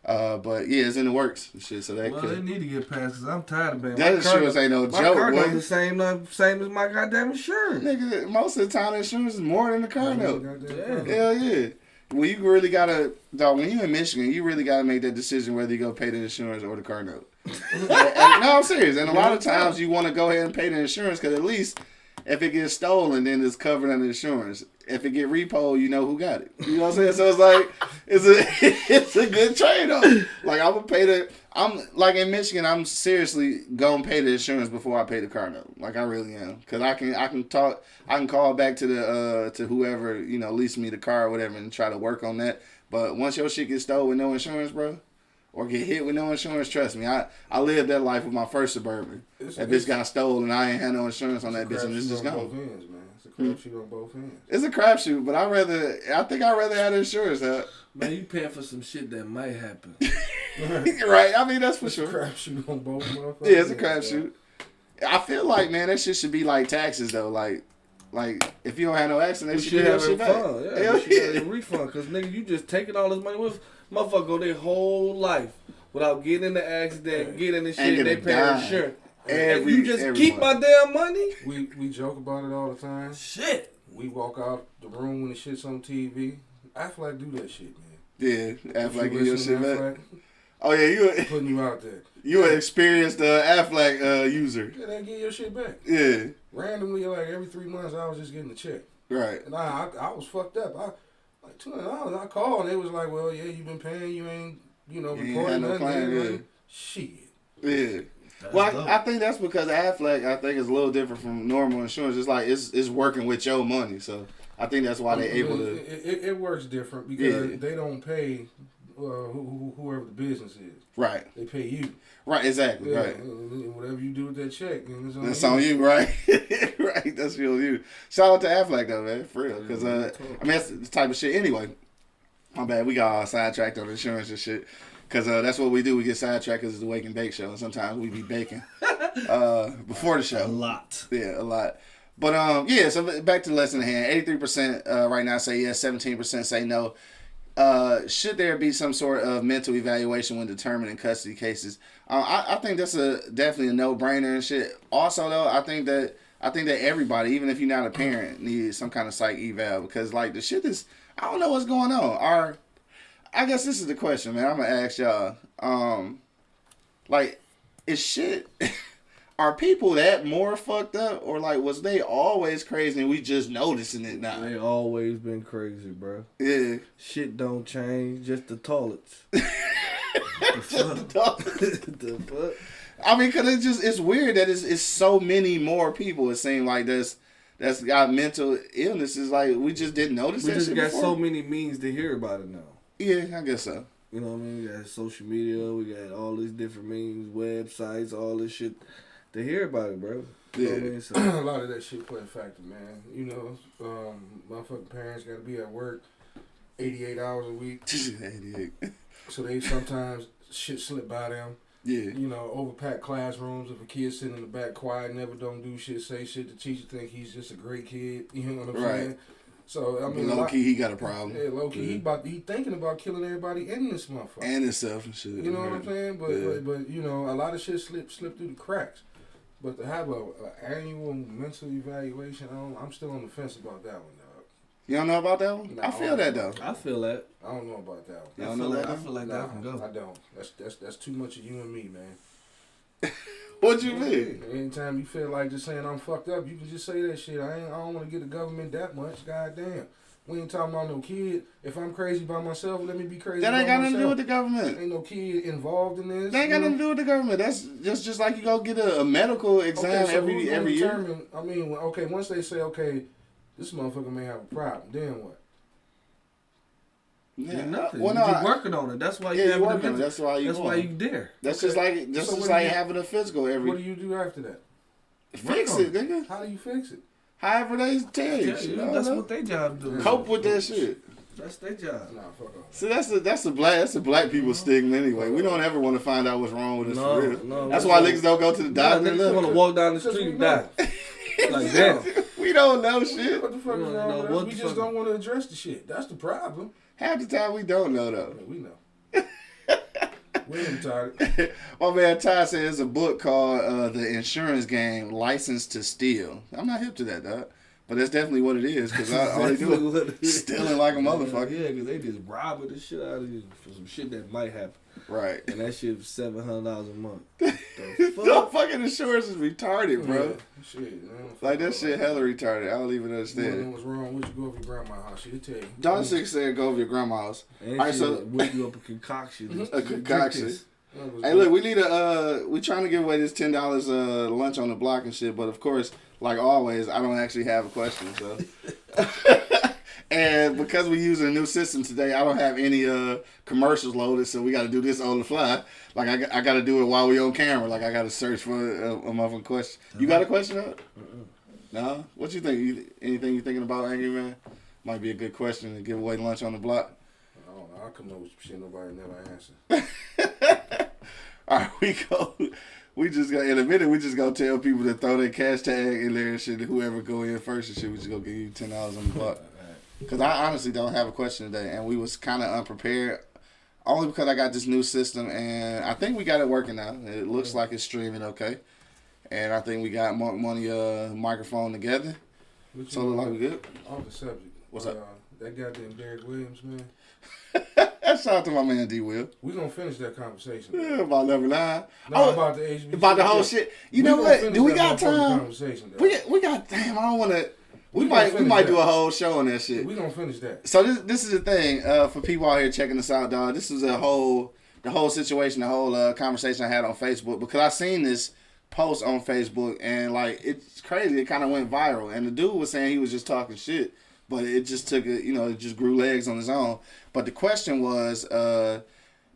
Speaker 1: But yeah, it's in the works and shit. So they
Speaker 2: They need to get passed because I'm tired of paying.
Speaker 1: that insurance ain't no
Speaker 2: My
Speaker 1: joke,
Speaker 2: car note
Speaker 1: boy.
Speaker 2: the same as my goddamn insurance.
Speaker 1: Nigga, most of the time insurance is more than the car note.
Speaker 2: Yeah.
Speaker 1: Hell yeah. Well, you really gotta, dog. When you in Michigan, you really gotta make that decision whether you go pay the insurance or the car note. No, I'm serious. And a lot of times you want to go ahead and pay the insurance because at least if it gets stolen, then it's covered under insurance. If it get repoed, you know who got it. You know what I'm saying? So it's like it's a good trade off. Like I'm like in Michigan, I'm seriously gonna pay the insurance before I pay the car note. Like I really am, because I can call back to the to whoever leased me the car or whatever and try to work on that. But once your shit gets stolen with no insurance, bro, or get hit with no insurance, trust me, I lived that life with my first Suburban. That bitch got stolen, I ain't had no insurance on that bitch, and it's just gone.
Speaker 3: It's a crapshoot on both ends.
Speaker 1: It's a crapshoot, but I think I'd rather have insurance.
Speaker 2: Man, you paying for some shit that might happen.
Speaker 1: Right? I mean, that's for
Speaker 3: It's a
Speaker 1: sure.
Speaker 3: crapshoot on both motherfuckers.
Speaker 1: Yeah, it's a crapshoot. I feel like, man, that shit should be like taxes though. Like if you don't have no accident, they
Speaker 2: You
Speaker 1: should give your shit back.
Speaker 2: refund. Yeah,
Speaker 1: Hell
Speaker 2: you should get
Speaker 1: yeah.
Speaker 2: a refund because nigga, you just taking all this money with motherfucker go their whole life without getting in the accident, getting the shit,
Speaker 1: get
Speaker 2: they
Speaker 1: a
Speaker 2: pay
Speaker 1: dime.
Speaker 2: insurance.
Speaker 1: Every-
Speaker 2: You just
Speaker 1: every
Speaker 2: keep
Speaker 1: month.
Speaker 2: my damn money?
Speaker 3: We joke about it all the time.
Speaker 2: Shit.
Speaker 3: We walk out the room when the shit's on TV. Affleck do that shit, man.
Speaker 1: Yeah, Affleck
Speaker 3: If
Speaker 1: give
Speaker 3: you
Speaker 1: your
Speaker 3: listen
Speaker 1: shit
Speaker 3: to
Speaker 1: back.
Speaker 3: Affleck,
Speaker 1: Oh yeah,
Speaker 3: putting you out there.
Speaker 1: you an experienced Affleck user.
Speaker 3: Yeah, they get your shit back.
Speaker 1: Yeah,
Speaker 3: Randomly, like every 3 months, I was just getting a check.
Speaker 1: right.
Speaker 3: And I was fucked up. Like $200. I called and they was like, well, yeah, you been paying. You ain't,
Speaker 1: You ain't
Speaker 3: reporting
Speaker 1: had no
Speaker 3: nothing.
Speaker 1: claim,
Speaker 3: Like,
Speaker 1: yeah.
Speaker 3: shit.
Speaker 1: Yeah.
Speaker 2: That's
Speaker 1: Well,
Speaker 2: dope.
Speaker 1: I think that's because Affleck, I think, is a little different from normal insurance. It's like it's working with your money, so I think that's why they able to.
Speaker 3: It works different because
Speaker 1: Yeah.
Speaker 3: they don't pay whoever the business is.
Speaker 1: Right.
Speaker 3: They pay you.
Speaker 1: Right. Exactly.
Speaker 3: Yeah,
Speaker 1: Right.
Speaker 3: and whatever you do with that check, then it's on
Speaker 1: That's
Speaker 3: you.
Speaker 1: on you, right? Right. That's real you. Shout out to Affleck though, man, for real. Because I mean, that's the type of shit. Anyway, my bad. We got all sidetracked on insurance and shit. Because that's what we do. We get sidetracked because it's the Wake and Bake show, and sometimes we be baking before the show.
Speaker 2: A lot.
Speaker 1: Yeah, a lot. But yeah. So back to the lesson at hand. 83% right now say yes. 17% say no. Should there be some sort of mental evaluation when determining custody cases? I think that's definitely a no-brainer and shit. Also, though, I think that everybody, even if you're not a parent, needs some kind of psych eval because like the shit is, I don't know what's going on. I guess this is the question, man. I'm gonna ask y'all. Like, is shit? Are people that more fucked up, or like was they always crazy and we just noticing it now?
Speaker 2: They always been crazy, bro.
Speaker 1: Yeah.
Speaker 2: Shit don't change, just the toilets. The the fuck?
Speaker 1: I mean, cause it's weird that it's so many more people. It seems like that's got mental illnesses. Like we just didn't notice
Speaker 2: We
Speaker 1: that
Speaker 2: just
Speaker 1: shit
Speaker 2: got
Speaker 1: before.
Speaker 2: so many means to hear about it now.
Speaker 1: Yeah, I guess so.
Speaker 2: You know what I mean? We got social media, we got all these different means, websites, all this shit. to hear about it, bro. You know what I mean? So,
Speaker 3: A lot of that shit play a factor, man. You know, motherfucking parents got to be at work 88 hours a week.
Speaker 1: 88.
Speaker 3: So they sometimes shit slip by them.
Speaker 1: Yeah.
Speaker 3: You know, overpacked classrooms. If a kid sitting in the back quiet, never don't do shit, say shit, the teacher think he's just a great kid. You know what I'm saying? So I mean,
Speaker 1: low key, he got a problem.
Speaker 3: Yeah, low key, he thinking about killing everybody in this motherfucker.
Speaker 1: And himself and shit.
Speaker 3: You know what I'm saying? But you know, a lot of shit slip through the cracks. But to have a annual mental evaluation, I'm still on the fence about that one, dog.
Speaker 1: You don't know about that one?
Speaker 3: Nah,
Speaker 1: I feel that though.
Speaker 2: I feel that.
Speaker 3: I don't know about that one.
Speaker 1: You don't know that?
Speaker 2: I feel like that can go.
Speaker 3: I don't. That's too much of you and me, man.
Speaker 1: What you mean?
Speaker 3: Anytime you feel like just saying I'm fucked up, you can just say that shit. I don't want to get the government that much. Goddamn. We ain't talking about no kid. If I'm crazy by myself, let me be crazy by myself.
Speaker 1: That ain't got nothing to do with the government.
Speaker 3: Ain't no kid involved in this.
Speaker 1: That ain't got nothing to do with the government. That's just like you go get a medical exam
Speaker 3: so
Speaker 1: every year.
Speaker 3: I mean, okay, once they say, okay, this motherfucker may have a problem, then what?
Speaker 2: Yeah, nothing.
Speaker 1: Well,
Speaker 2: you keep working on it. That's why you have
Speaker 1: working. That's why you
Speaker 2: there.
Speaker 1: That's just like having a physical every.
Speaker 3: What do you do after that?
Speaker 1: Fix it, nigga.
Speaker 3: How do you fix it?
Speaker 1: However they tell you.
Speaker 2: That's what they job do.
Speaker 1: Cope with that shit.
Speaker 2: That's their job.
Speaker 3: Nah, fuck off.
Speaker 1: See, that's a black people stigma anyway. We don't ever want to find out what's wrong with us for real.
Speaker 2: No,
Speaker 1: that's why niggas don't go to the doctor.
Speaker 2: Niggas want to walk down the street and die. Like that.
Speaker 1: We don't know shit.
Speaker 3: What the fuck is wrong with us? We just don't want to address the shit. That's the problem.
Speaker 1: Half the time we don't know though.
Speaker 3: Yeah, we know. We ain't retarded.
Speaker 1: My man Ty said there's a book called The Insurance Game, License to Steal. I'm not hip to that, dog. But that's definitely what it is, because all they do is stealing like a motherfucker.
Speaker 2: Yeah, because they just robbing the shit out of you for some shit that might happen.
Speaker 1: Right.
Speaker 2: And that shit was $700 a month.
Speaker 1: The fucking insurance is retarded, bro.
Speaker 3: Yeah, shit, man.
Speaker 1: Like, that shit hella retarded. I don't even
Speaker 3: You
Speaker 1: understand.
Speaker 3: know what's wrong with you, go over your grandma's house. She'll tell you.
Speaker 1: Don Six said go over your grandma's.
Speaker 2: And
Speaker 1: Alright, so
Speaker 2: whip you up a concoction.
Speaker 1: a concoction. Hey, look, we need we trying to give away this $10 lunch on the block and shit, but of course, like always, I don't actually have a question, so. And because we're using a new system today, I don't have any commercials loaded, so we got to do this on the fly. Like I got to do it while we on camera. Like I got to search for a motherfucking question. You got a question up? No. What you think? Anything you thinking about, Angry Man? Might be a good question to give away lunch on the block.
Speaker 3: I don't know. I'll come up with some shit nobody never answer.
Speaker 1: All right, we just gonna in a minute. We just gonna tell people to throw their cash tag in there and shit. Whoever go in first and shit, we just gonna give you $10 on the block. Cause I honestly don't have a question today, and we was kind of unprepared. Only because I got this new system, and I think we got it working now. It looks like it's streaming okay, and I think we got Mark Money microphone together. So look like we good.
Speaker 3: Off the subject.
Speaker 1: What's up?
Speaker 3: That goddamn Derek Williams, man.
Speaker 1: Shout out to my man D. Will.
Speaker 3: We gonna finish that conversation.
Speaker 1: Yeah, about number 9.
Speaker 3: No, about the HBCU.
Speaker 1: About the whole shit. You know what? Do we got time?
Speaker 3: Conversation,
Speaker 1: we got. Damn, I don't want to. We might do a whole show on that shit.
Speaker 3: We gonna finish that.
Speaker 1: So this is the thing for people out here checking us out, dog. This is the whole situation, the whole conversation I had on Facebook, because I seen this post on Facebook and like it's crazy. It kind of went viral, and the dude was saying he was just talking shit, but it just took it just grew legs on its own. But the question was,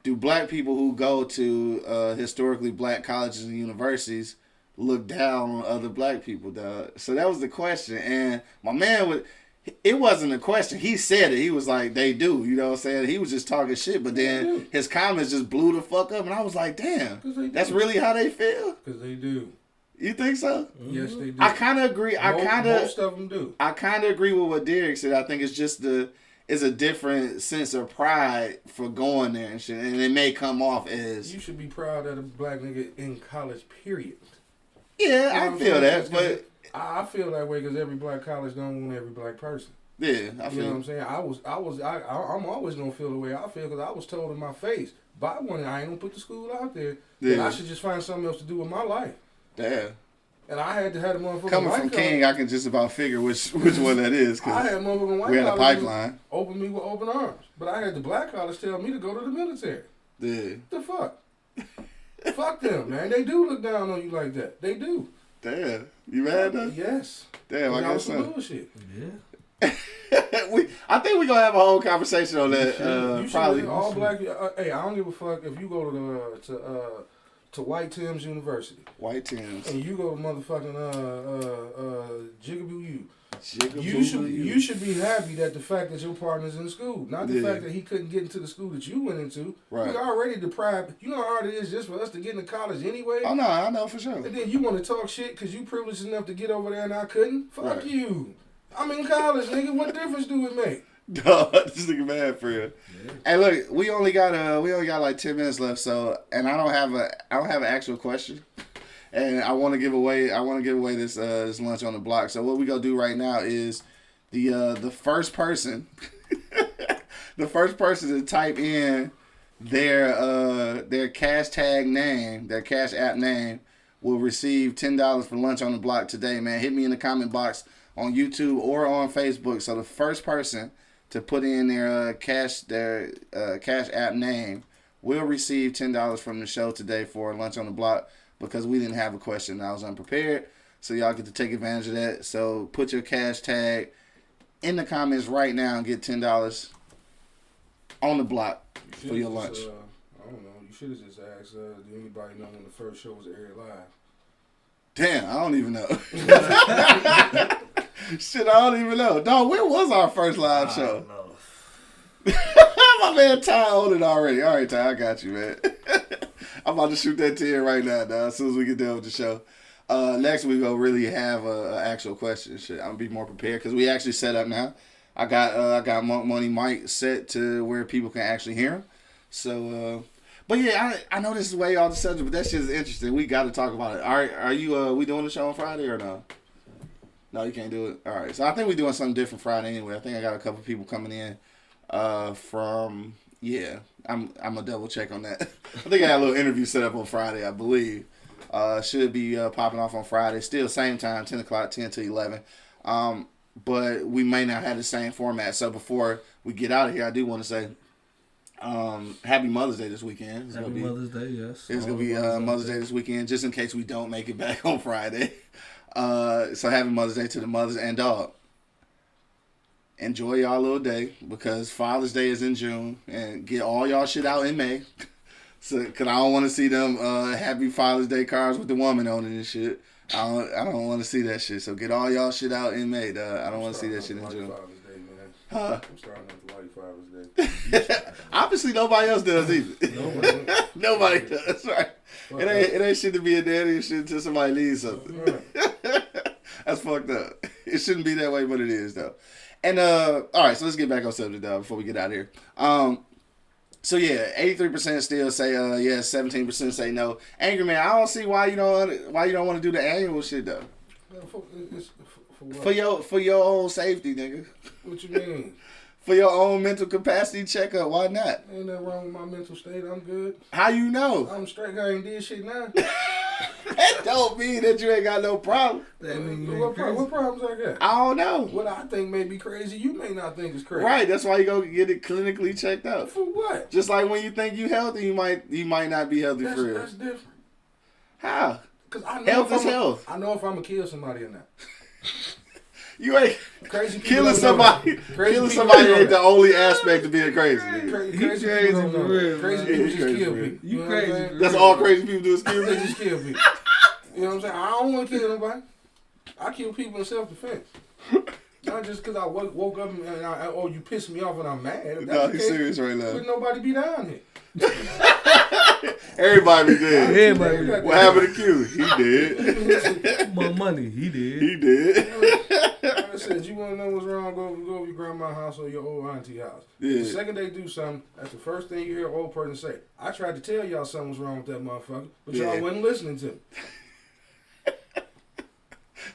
Speaker 1: do black people who go to historically black colleges and universities look down on other black people, dog? So that was the question, and my man it wasn't a question. He said it. He was like, they do. You know what I'm saying? He was just talking shit, but then his comments just blew the fuck up, and I was like, damn, that's really how they feel?
Speaker 3: Because they do.
Speaker 1: You think so?
Speaker 3: Yes, they do.
Speaker 1: I kind of agree.
Speaker 3: Most of them do.
Speaker 1: I kind of agree with what Derek said. I think it's just it's a different sense of pride for going there and shit, and it may come off as...
Speaker 3: You should be proud of a black nigga in college, period.
Speaker 1: Yeah, I feel that, but...
Speaker 3: I feel that way because every black college don't want every black person.
Speaker 1: Yeah, I feel.
Speaker 3: You know what I'm saying? I'm always gonna feel the way I feel because I was told in my face by one, I ain't gonna put the school out there. Yeah. That I should just find something else to do with my life.
Speaker 1: Yeah.
Speaker 3: And I had to have the motherfucking
Speaker 1: coming from King, I can just about figure which one that is. Cause
Speaker 3: I had motherfucking white
Speaker 1: we had a pipeline.
Speaker 3: Open me with open arms, but I had the black college tell me to go to the military.
Speaker 1: Yeah.
Speaker 3: The fuck. Fuck them, man. They do look down on you like that. They do.
Speaker 1: Damn. You mad though?
Speaker 3: Yes.
Speaker 1: Damn, I guess so.
Speaker 3: Bullshit.
Speaker 2: Yeah.
Speaker 1: I think we're gonna have a whole conversation on that.
Speaker 3: You
Speaker 1: probably
Speaker 3: all black. Hey, I don't give a fuck if you go to White Thames University.
Speaker 1: White Thames.
Speaker 3: And you go to motherfucking Jigaboo U. You should be happy that the fact that your partner's in school, not the fact that he couldn't get into the school that you went into.
Speaker 1: Right.
Speaker 3: We already deprived. You know how hard it is just for us to get into college anyway.
Speaker 1: Oh no, I know for sure.
Speaker 3: And then you want to talk shit because you privileged enough to get over there and I couldn't. Fuck you. I'm in college, nigga. What difference do it make?
Speaker 1: Dog, this nigga mad for real. Yeah. Hey, look, we only got like 10 minutes left, so and I don't have an actual question. And I want to give away this this lunch on the block. So what we gonna do right now is the first person to type in their cash tag name, their cash app name, will receive $10 for lunch on the block today, man. Hit me in the comment box on YouTube or on Facebook. So the first person to put in their cash app name will receive $10 from the show today for lunch on the block. Because we didn't have a question, I was unprepared. So y'all get to take advantage of that. So put your cash tag in the comments right now and get $10 on the block for your lunch.
Speaker 3: I don't know. You should have just asked, do anybody know when the first show was aired live?
Speaker 1: Damn, I don't even know. Shit, I don't even know. Dog, when was our first live show?
Speaker 2: I don't know.
Speaker 1: My man Ty on it already. All right, Ty, I got you, man. I'm about to shoot that to you right now, dog, as soon as we get done with the show. Next week, we'll really have an actual question. Shit, I'm going to be more prepared because we actually set up now. I got Money Mike set to where people can actually hear him. So, but yeah, I know this is way off the subject, but that shit is interesting. We got to talk about it. All right, are you, we doing the show on Friday or no? No, you can't do it. All right, so I think we're doing something different Friday anyway. I think I got a couple people coming in from... Yeah, I'm gonna double check on that. I think I had a little interview set up on Friday, I believe. Should be popping off on Friday. Still same time, 10 o'clock, 10 to 11. But we may not have the same format. So before we get out of here, I do want to say Happy Mother's Day this weekend.
Speaker 2: Happy Mother's Day, yes.
Speaker 1: It's going to be Mother's Day this weekend, just in case we don't make it back on Friday. So happy Mother's Day to the mothers and dog. Enjoy y'all little day because Father's Day is in June and get all y'all shit out in May. So, cause I don't want to see them Happy Father's Day cards with the woman on it and shit. I don't want to see that shit. So get all y'all shit out in May. I don't want to see that shit in June.
Speaker 3: Huh? I'm starting at the White Father's Day.
Speaker 1: Obviously nobody else does either. Nobody does. Right? It ain't shit to be a daddy and shit until somebody needs something. That's fucked up. It shouldn't be that way, but it is though. And all right, so let's get back on subject before we get out of here. So yeah, 83% still say yes, 17% say no. Angry Man, I don't see why you don't want to do the annual shit though. For your own safety, nigga.
Speaker 3: What you mean?
Speaker 1: For your own mental capacity checkup, why not?
Speaker 3: Ain't nothing wrong with my mental state. I'm good.
Speaker 1: How you know?
Speaker 3: I'm straight. I ain't did shit now.
Speaker 1: That don't mean that you ain't got no problem.
Speaker 3: What problems I got?
Speaker 1: I don't know.
Speaker 3: What I think may be crazy, you may not think is crazy.
Speaker 1: Right, that's why you go get it clinically checked out.
Speaker 3: For what?
Speaker 1: Just like when you think you healthy, you might not be healthy for real.
Speaker 3: That's different.
Speaker 1: How?
Speaker 3: Because I know
Speaker 1: health is health.
Speaker 3: I know if I'm gonna kill somebody or not.
Speaker 1: You ain't
Speaker 3: crazy.
Speaker 1: Killing somebody. Killing somebody ain't the only aspect of being crazy.
Speaker 3: Crazy people for real. Crazy people just kill people.
Speaker 2: You crazy?
Speaker 1: That's all crazy people do is kill people.
Speaker 3: They just kill people. You know what I'm saying? I don't want to kill nobody. I kill people in self-defense. Not just because I woke up and you pissed me off and I'm mad. If
Speaker 1: no, he's serious right now.
Speaker 3: Would nobody be down here?
Speaker 1: Everybody did.
Speaker 2: Everybody.
Speaker 1: What happened to Q? He did.
Speaker 2: More money. He did.
Speaker 1: He did.
Speaker 3: Like I said, you want to know what's wrong, go to your grandma's house or your old auntie house.
Speaker 1: Yeah.
Speaker 3: The second they do something, that's the first thing you hear an old person say. I tried to tell y'all something was wrong with that motherfucker, but y'all wasn't listening to me.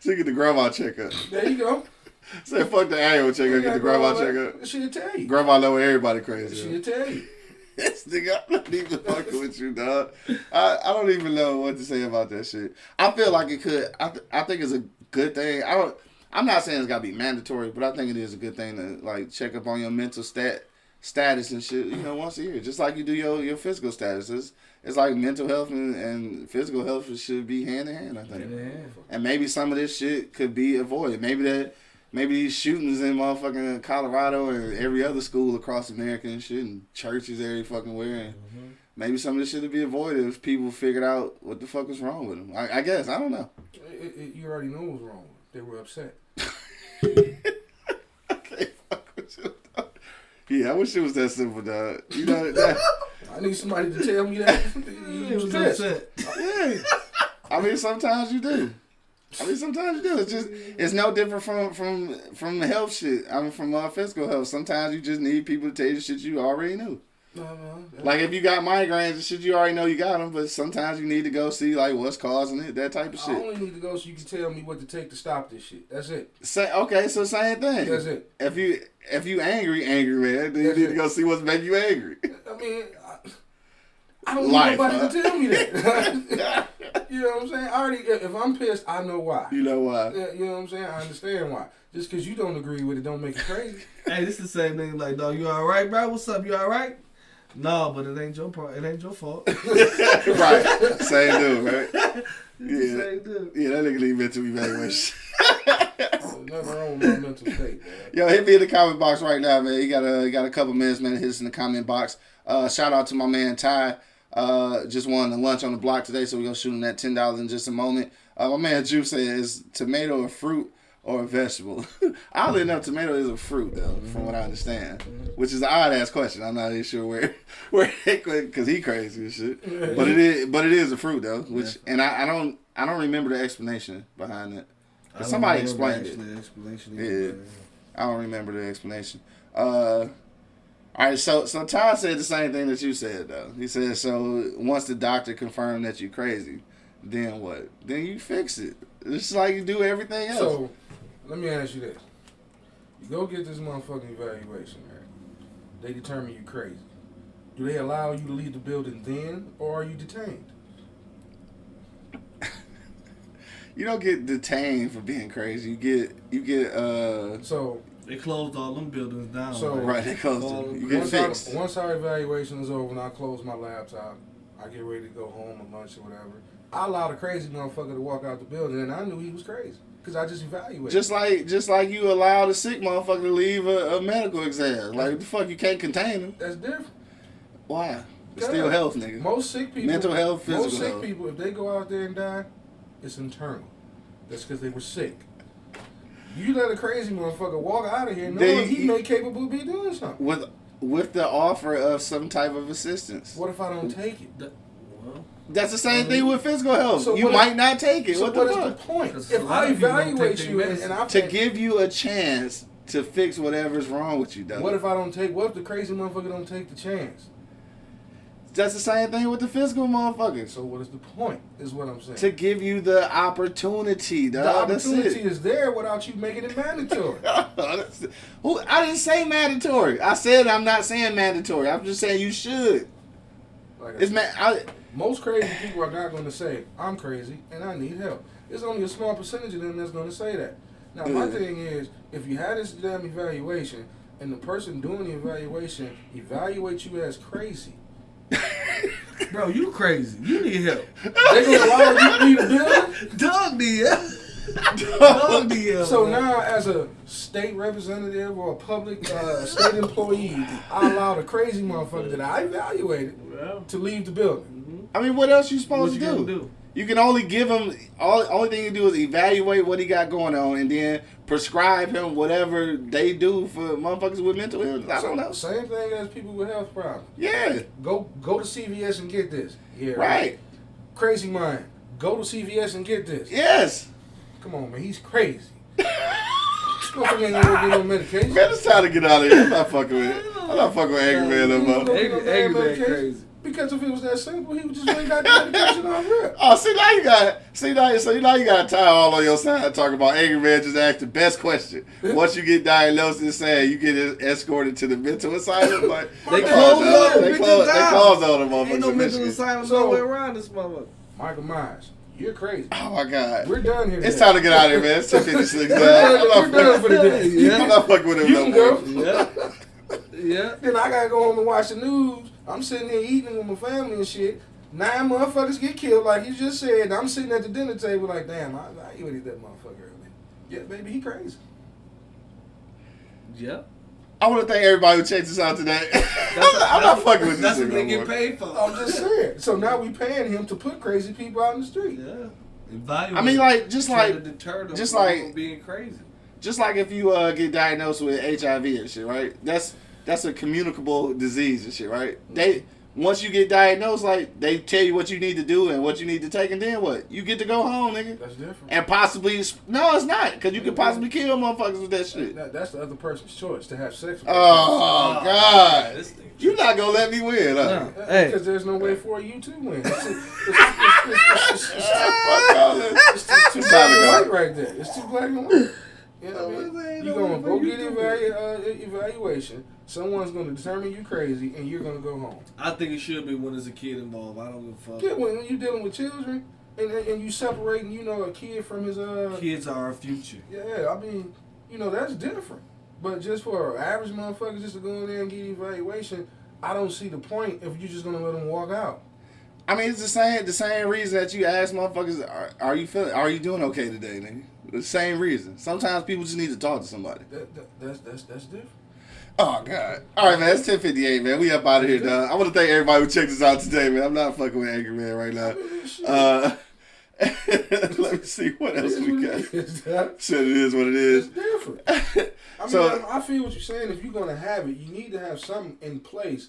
Speaker 1: So you get the grandma checkup.
Speaker 3: There you go.
Speaker 1: Say fuck the annual checkup, get the grandma checkup.
Speaker 3: She'll tell you.
Speaker 1: Grandma know everybody crazy.
Speaker 3: She'll tell you.
Speaker 1: This nigga, I'm not even fucking with you, dog. I don't even know what to say about that shit. I feel like it could. I think it's a good thing. I'm not saying it's gotta be mandatory, but I think it is a good thing to like check up on your mental status and shit. You know, once a year, just like you do your physical status. It's like mental health and physical health should be hand in hand. I think, and maybe some of this shit could be avoided. Maybe these shootings in motherfucking Colorado and every other school across America and shit, and churches every fucking where, and maybe some of this shit would be avoided if people figured out what the fuck was wrong with him. I guess. I don't know.
Speaker 3: You already know what was wrong. They were upset.
Speaker 1: I can't fuck with you. Yeah, I wish it was that simple, dog. You know that.
Speaker 3: I need somebody to tell me that.
Speaker 2: He was upset.
Speaker 1: Yeah. I mean, sometimes you do. It's just it's no different from health shit. I mean, from physical health. Sometimes you just need people to tell you the shit you already knew. Like if you got migraines and shit, you already know you got them. But sometimes you need to go see like what's causing it, that type of shit.
Speaker 3: I only need to go so you can tell me what to take to stop this shit. That's it.
Speaker 1: Okay, so same thing.
Speaker 3: That's it.
Speaker 1: If you angry man, then you need to go see what's making you angry.
Speaker 3: I mean, I don't need nobody to tell me that. You know what I'm saying? If I'm pissed, I know why.
Speaker 1: You know why?
Speaker 3: You know what I'm saying? I understand why. Just because you don't agree with it don't make it crazy.
Speaker 2: Hey, this is the same thing. Like, dog, you all right, bro? What's up? You all right? No, but it ain't your part. It ain't your fault.
Speaker 1: Right. Same dude, right?
Speaker 2: Yeah. Same dude.
Speaker 1: Yeah, that nigga need mental evaluation.
Speaker 3: Nothing wrong with my mental state, man.
Speaker 1: Yo, hit me in the comment box right now, man. You got a couple minutes, man. Hit us in the comment box. Shout out to my man Ty. Just won the lunch on the block today, so we're gonna shoot him that $10 in just a moment. My man Juice says, is tomato a fruit or a vegetable? Oddly enough, tomato is a fruit, though, from what I understand. Which is an odd ass question. I'm not even sure where because he crazy and shit. But it is a fruit though. Which and I don't remember the explanation behind it. Somebody explained it. Yeah, I don't remember the explanation. All right, so Ty said the same thing that you said though. He said, so once the doctor confirmed that you're crazy, then what? Then you fix it. It's like you do everything else.
Speaker 3: So let me ask you this: you go get this motherfucking evaluation, right? They determine you crazy. Do they allow you to leave the building then, or are you detained?
Speaker 1: You don't get detained for being crazy. You get
Speaker 3: So
Speaker 2: they closed all them buildings down.
Speaker 3: So
Speaker 1: right, they closed them. You get fixed.
Speaker 3: Once our evaluation is over and I close my laptop, I get ready to go home or lunch or whatever. I allowed a crazy motherfucker to walk out the building, and I knew he was crazy because I just evaluated.
Speaker 1: Just like you allowed a sick motherfucker to leave a medical exam. Like what the fuck, you can't contain him.
Speaker 3: That's different.
Speaker 1: Why? It's still health, nigga.
Speaker 3: Most sick people,
Speaker 1: mental health, physical
Speaker 3: most sick
Speaker 1: health.
Speaker 3: people, if they go out there and die, it's internal. That's because they were sick. You let a crazy motherfucker walk out of here, knowing he may capable of be doing something.
Speaker 1: With the offer of some type of assistance.
Speaker 3: What if I don't take it?
Speaker 1: That's the same thing with physical health.
Speaker 3: So
Speaker 1: you might not take it.
Speaker 3: So
Speaker 1: what
Speaker 3: is the point? If I evaluate you and I
Speaker 1: to give you a chance to fix whatever's wrong with you, though.
Speaker 3: What if I don't take? What if the crazy motherfucker don't take the chance?
Speaker 1: That's the same thing with the physical motherfuckers.
Speaker 3: So what is the point? Is what I'm saying.
Speaker 1: To give you the opportunity, dog.
Speaker 3: The opportunity is there without you making it mandatory.
Speaker 1: I didn't say mandatory. I said I'm not saying mandatory. I'm just saying you should.
Speaker 3: Like most crazy people are not going to say, I'm crazy and I need help. There's only a small percentage of them that's going to say that. Now, my thing is, if you had this damn evaluation and the person doing the evaluation evaluates you as crazy,
Speaker 2: bro, you crazy. You need help.
Speaker 3: They gonna allow you to leave the building?
Speaker 2: Dog need help. Dog need help.
Speaker 3: So now, as a state representative or a public state employee, I allowed a crazy motherfucker that I evaluated to leave the building.
Speaker 1: I mean, what else you supposed to do? You can only give him only thing you do is evaluate what he got going on, and then prescribe him whatever they do for motherfuckers with mental illness. I don't know.
Speaker 3: Same thing as people with health problems.
Speaker 1: Yeah.
Speaker 3: Go to CVS and get this. Yeah.
Speaker 1: Right.
Speaker 3: Crazy mind. Go to CVS and get this.
Speaker 1: Yes.
Speaker 3: Come on, man. He's crazy. Motherfucker ain't gonna get no medication.
Speaker 1: Man, it's time to get out of here. I'm not fucking with it. I'm not fucking with Angry Man no more.
Speaker 2: Angry Man crazy.
Speaker 3: Because if it was that simple, he would just went got the medication on rip.
Speaker 1: Oh, see now you got Ty all on your side talking about Angry Man just asked the best question. Once you get diagnosed and saying you get escorted to the mental asylum, like
Speaker 2: they close on
Speaker 1: they close on them motherfuckers.
Speaker 2: Ain't no mental asylum nowhere around this motherfucker.
Speaker 3: Michael Myers, you're crazy.
Speaker 1: Oh my God,
Speaker 3: we're done here.
Speaker 1: It's time to get out of here, man. It's 2:56.
Speaker 3: We're done for the day.
Speaker 1: I'm not fucking with him
Speaker 3: no
Speaker 1: more.
Speaker 2: Yeah.
Speaker 3: Then I gotta go home and watch the news. I'm sitting here eating with my family and shit. 9 motherfuckers get killed, like you just said. I'm sitting at the dinner table like, damn, I evaluated that motherfucker earlier. Yeah, baby, he crazy.
Speaker 2: Yeah.
Speaker 1: I want to thank everybody who checked us out today. I'm not fucking with this
Speaker 2: That's what
Speaker 1: nigga
Speaker 2: they
Speaker 1: no
Speaker 2: get
Speaker 1: more.
Speaker 2: paid for.
Speaker 3: I'm just saying. So now we paying him to put crazy people out in the street.
Speaker 2: Yeah. Evaluate.
Speaker 1: I mean, like, just
Speaker 2: Try
Speaker 1: like,
Speaker 2: to deter them
Speaker 1: just
Speaker 2: from
Speaker 1: like-
Speaker 2: being crazy.
Speaker 1: just like if you get diagnosed with HIV and shit, right? That's a communicable disease and shit, right? They once you get diagnosed, like they tell you what you need to do and what you need to take, and then what? You get to go home, nigga.
Speaker 3: That's different.
Speaker 1: And possibly no, it's not, because you could possibly kill motherfuckers with that shit.
Speaker 3: That's the other person's choice to have sex with.
Speaker 1: Oh God,
Speaker 2: This thing.
Speaker 1: you not gonna let me win, huh?
Speaker 2: No. Hey.
Speaker 3: Because there's no way for you to win. It's
Speaker 1: Fuck all that.
Speaker 3: too
Speaker 1: It's
Speaker 3: black
Speaker 1: time to
Speaker 3: and
Speaker 1: go.
Speaker 3: white right there. It's too black and white. You know what I
Speaker 2: Ain't
Speaker 3: mean?
Speaker 2: no
Speaker 3: You're
Speaker 2: way
Speaker 3: gonna
Speaker 2: for
Speaker 3: go
Speaker 2: you
Speaker 3: get
Speaker 2: to
Speaker 3: evaluation. Someone's gonna determine you crazy, and you're gonna go home.
Speaker 2: I think it should be when there's a kid involved. I don't give a fuck.
Speaker 3: Yeah, when you're dealing with children, and you separating, a kid from his
Speaker 2: Kids are our future.
Speaker 3: Yeah, I mean, that's different. But just for an average motherfucker just to go in there and get evaluation, I don't see the point if you're just gonna let them walk out.
Speaker 1: I mean, it's the same reason that you ask motherfuckers, are you doing okay today, nigga? The same reason. Sometimes people just need to talk to somebody.
Speaker 3: That's different.
Speaker 1: Oh God! All right, man. It's 10:58, man. We up out of here, dog. I want to thank everybody who checked us out today, man. I'm not fucking with Angry Man right now. Let me see what else we got. Said it is what it
Speaker 3: It's
Speaker 1: is.
Speaker 3: different. I mean,
Speaker 1: So-
Speaker 3: I feel what you're saying. If you're gonna have it, you need to have something in place.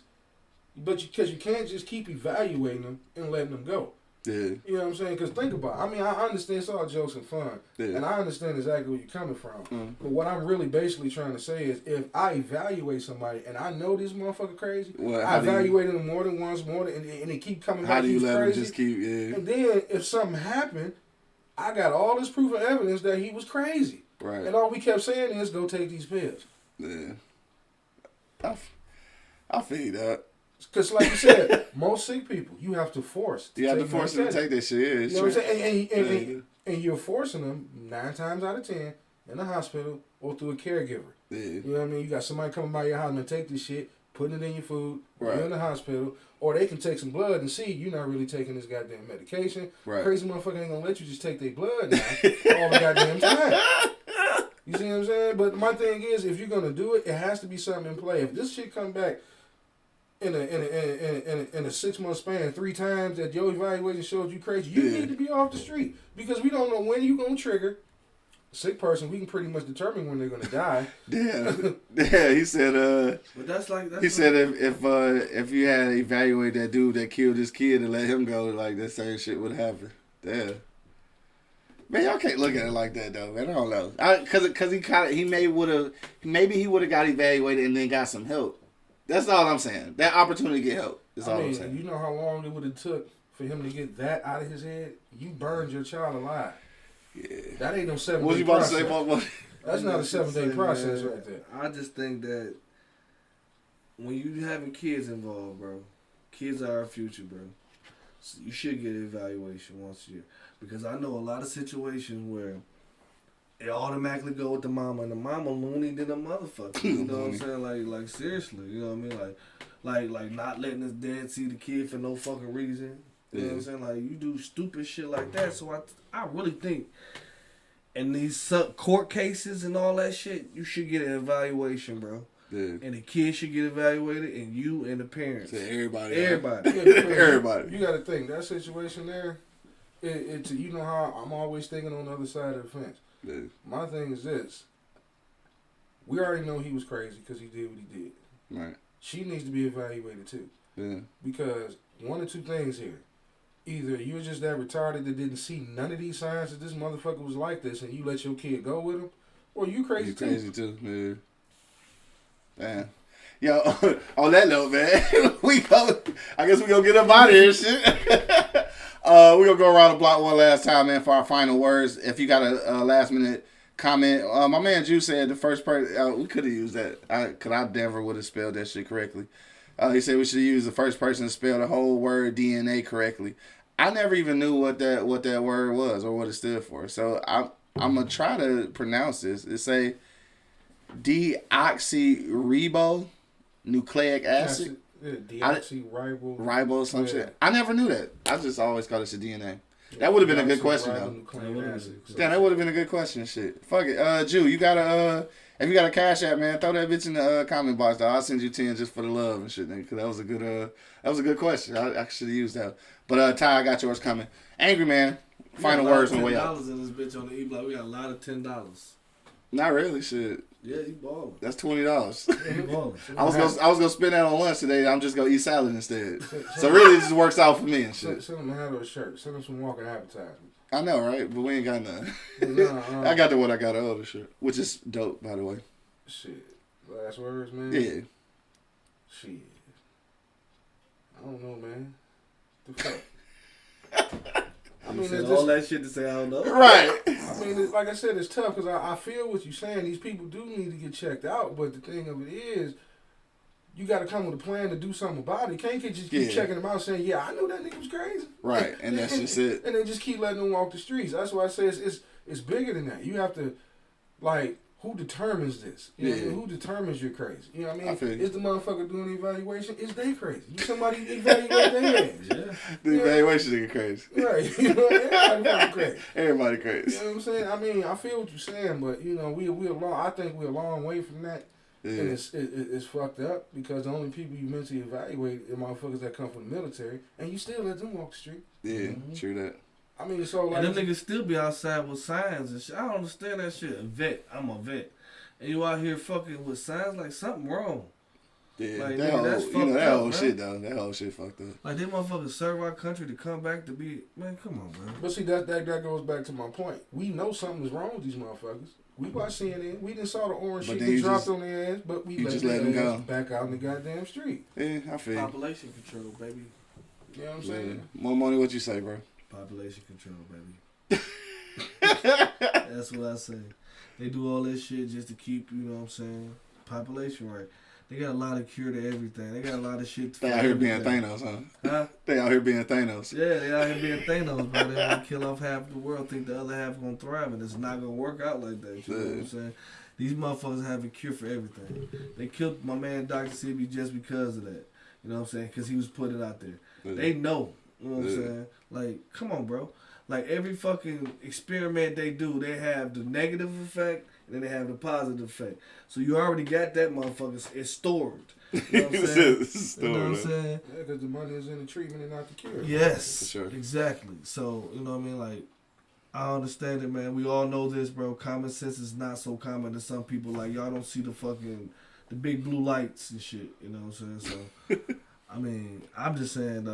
Speaker 3: But because you can't just keep evaluating them and letting them go.
Speaker 1: Yeah,
Speaker 3: You know what I'm saying? Because think about it. I mean, I understand it's all jokes and fun.
Speaker 1: yeah.
Speaker 3: And I understand exactly where you're coming from.
Speaker 1: Mm.
Speaker 3: But what I'm really basically trying to say is if I evaluate somebody and I know this motherfucker crazy,
Speaker 1: Well,
Speaker 3: I
Speaker 1: how do you-
Speaker 3: evaluated him more than once, and they keep coming back,
Speaker 1: How do you
Speaker 3: he's
Speaker 1: let them
Speaker 3: crazy.
Speaker 1: just keep? Yeah,
Speaker 3: And then if something happened, I got all this proof and evidence that he was crazy.
Speaker 1: right.
Speaker 3: And all we kept saying is go take these pills.
Speaker 1: Yeah. I feel you, dog.
Speaker 3: Because like you said, most sick people, you have to force.
Speaker 1: You have to
Speaker 3: take
Speaker 1: force them to
Speaker 3: medication.
Speaker 1: take that shit. Yeah,
Speaker 3: You
Speaker 1: it's
Speaker 3: know what I'm
Speaker 1: true.
Speaker 3: saying? And
Speaker 1: Yeah.
Speaker 3: you're forcing them 9 times out of 10 in the hospital or through a caregiver.
Speaker 1: Yeah.
Speaker 3: You know what I mean? You got somebody coming by your house and take this shit, putting it in your food,
Speaker 1: Right.
Speaker 3: you're in the hospital, or they can take some blood and see you're not really taking this goddamn medication.
Speaker 1: Right.
Speaker 3: Crazy motherfucker ain't gonna let you just take their blood now all the goddamn time. You see what I'm saying? But my thing is, if you're gonna do it, it has to be something in play. If this shit come back in a 6-month span 3 times that your evaluation showed you crazy, you
Speaker 1: Yeah.
Speaker 3: need to be off the street because we don't know when you gonna trigger. A sick person, we can pretty much determine when they're gonna die.
Speaker 1: Yeah. Yeah. He said.
Speaker 2: But that's like
Speaker 1: He said if you had evaluated that dude that killed his kid and let him go, like that same shit would happen. Damn. Man, y'all can't look at it like that though, man. I don't know. Cause he maybe he would have got evaluated and then got some help. That's all I'm saying. That opportunity to get help. Is all I'm saying.
Speaker 3: You know how long it would have took for him to get that out of his head? You burned your child alive.
Speaker 1: Yeah.
Speaker 3: That ain't no 7-day
Speaker 1: What you about
Speaker 3: process.
Speaker 1: to say, Mark?
Speaker 3: That's not a 7-day
Speaker 2: Say,
Speaker 3: process
Speaker 2: man,
Speaker 3: right there.
Speaker 2: I just think that when you having kids involved, bro, kids are our future, bro. So you should get an evaluation once a year. Because I know a lot of situations where it automatically go with the mama, and the mama loony than a motherfucker. You know what I'm saying? Like seriously, you know what I mean? Like not letting his dad see the kid for no fucking reason. You know what I'm saying? Like you do stupid shit like that. So I really think in these court cases and all that shit, you should get an evaluation, bro.
Speaker 1: Yeah.
Speaker 2: And the kids should get evaluated, and you and the parents.
Speaker 1: To everybody.
Speaker 2: Everybody.
Speaker 3: Yeah, because
Speaker 1: Everybody.
Speaker 3: You got to think that situation there. It's you know how I'm always thinking on the other side of the fence.
Speaker 1: Yeah.
Speaker 3: My thing is this: we already know he was crazy because he did what he did.
Speaker 1: Right.
Speaker 3: She needs to be evaluated too,
Speaker 1: Yeah.
Speaker 3: because one or two things here: either you're just that retarded that didn't see none of these signs that this motherfucker was like this, and you let your kid go with him, or you crazy
Speaker 1: You
Speaker 3: too.
Speaker 1: crazy too. Yeah. Damn. Yo, on that note, man, I guess we gonna get up out of here, shit. We gonna go around the block one last time, man, for our final words. If you got a last minute comment, my man Juice said the first person. We could have used that. I never would have spelled that shit correctly. He said we should use the first person to spell the whole word DNA correctly. I never even knew what that word was or what it stood for. So I'm gonna try to pronounce this. It say deoxyribonucleic acid.
Speaker 3: Deoxyribonucleic
Speaker 1: Ribose, some
Speaker 3: Yeah.
Speaker 1: shit. I never knew that. I just always called it DNA. That would have been a good question though. Damn, that would have been a good question. Shit, fuck it. Jew, you got a if you got a cash app, man, throw that bitch in the comment box. Though I'll send you 10 just for the love and shit, nigga. Cause that was a good question. I should have used that. But Ty, I got yours coming. Angry man, final words on the way out.
Speaker 2: $10 in this bitch on the E-Block. We got a lot of $10.
Speaker 1: Not really, shit.
Speaker 2: Yeah, you balling.
Speaker 1: That's $20.
Speaker 2: You balling.
Speaker 1: I was gonna spend that on lunch today. I'm just gonna eat salad instead. So really, it just works out for me and shit.
Speaker 3: Send them a hat or a shirt. Send them some walking advertisements.
Speaker 1: I know, right? But we ain't got none. I got the one I got the other shirt, which is dope, by the way.
Speaker 3: Shit. Last words, man.
Speaker 1: Yeah.
Speaker 3: Shit. I don't know, man. The fuck.
Speaker 2: I mean, it's all that shit to say I don't know.
Speaker 1: Right.
Speaker 3: I mean, like I said, it's tough because I feel what you're saying. These people do need to get checked out, but the thing of it is, you got to come with a plan to do something about it. You can't just keep checking them out saying, yeah, I knew that nigga was crazy.
Speaker 1: Right, and that's just it.
Speaker 3: And then just keep letting them walk the streets. That's why I say it's bigger than that. You have to, like, who determines this? You know what I mean? Who determines you're crazy? You know what I mean?
Speaker 1: I feel you.
Speaker 3: Is the motherfucker doing the evaluation? Is they crazy? You somebody evaluate their ass. Yeah.
Speaker 1: The evaluation nigga crazy.
Speaker 3: Right. You know, everybody crazy.
Speaker 1: Everybody crazy.
Speaker 3: You know what I'm saying? I mean, I feel what you're saying, but, you know, we're long. I think we're a long way from that. Yeah. And it's fucked up because the only people you mentally evaluate are motherfuckers that come from the military, and you still let them walk the street.
Speaker 1: Yeah, true that.
Speaker 3: I mean, so like,
Speaker 2: and them niggas still be outside with signs and shit. I don't understand that shit. I'm a vet, and you out here fucking with signs, like something wrong.
Speaker 1: Yeah,
Speaker 2: like,
Speaker 1: that
Speaker 2: nigga,
Speaker 1: whole,
Speaker 2: that's
Speaker 1: you know,
Speaker 2: fucked
Speaker 1: that
Speaker 2: up,
Speaker 1: whole
Speaker 2: man.
Speaker 1: shit though. That whole shit fucked up.
Speaker 2: Like they motherfuckers serve our country to come back to be, man. Come on, man.
Speaker 3: But see, that goes back to my point. We know something's wrong with these motherfuckers. We watch CNN. We didn't saw the orange shit get dropped on their ass, but we
Speaker 1: just let them go
Speaker 3: back out in the goddamn street.
Speaker 1: Yeah, I feel.
Speaker 2: Population control, baby.
Speaker 3: You know what I'm saying?
Speaker 1: More money, what you say, bro?
Speaker 2: Population control, baby. That's what I say. They do all this shit just to keep, you know what I'm saying, population right. They got a lot of cure to everything. They got a lot of shit to
Speaker 1: They out here being Thanos, huh? They out here being Thanos.
Speaker 2: Yeah, they out here being Thanos, bro. They want to kill off half the world, think the other half going to thrive, and it's not going to work out like that. You know what I'm saying? These motherfuckers have a cure for everything. They killed my man Dr. Sebi just because of that. You know what I'm saying? Because he was putting it out there. They know. You know what I'm saying? Like, come on, bro. Like, every fucking experiment they do, they have the negative effect, and then they have the positive effect. So you already got that motherfucker. It's stored. You know what I'm saying? You know what I'm saying?
Speaker 3: Yeah, because the money is in the treatment and not the cure.
Speaker 2: Yes,
Speaker 1: for sure.
Speaker 2: Exactly. So, you know what I mean? Like, I understand it, man. We all know this, bro. Common sense is not so common to some people. Like, y'all don't see the big blue lights and shit. You know what I'm saying? So, I mean, I'm just saying,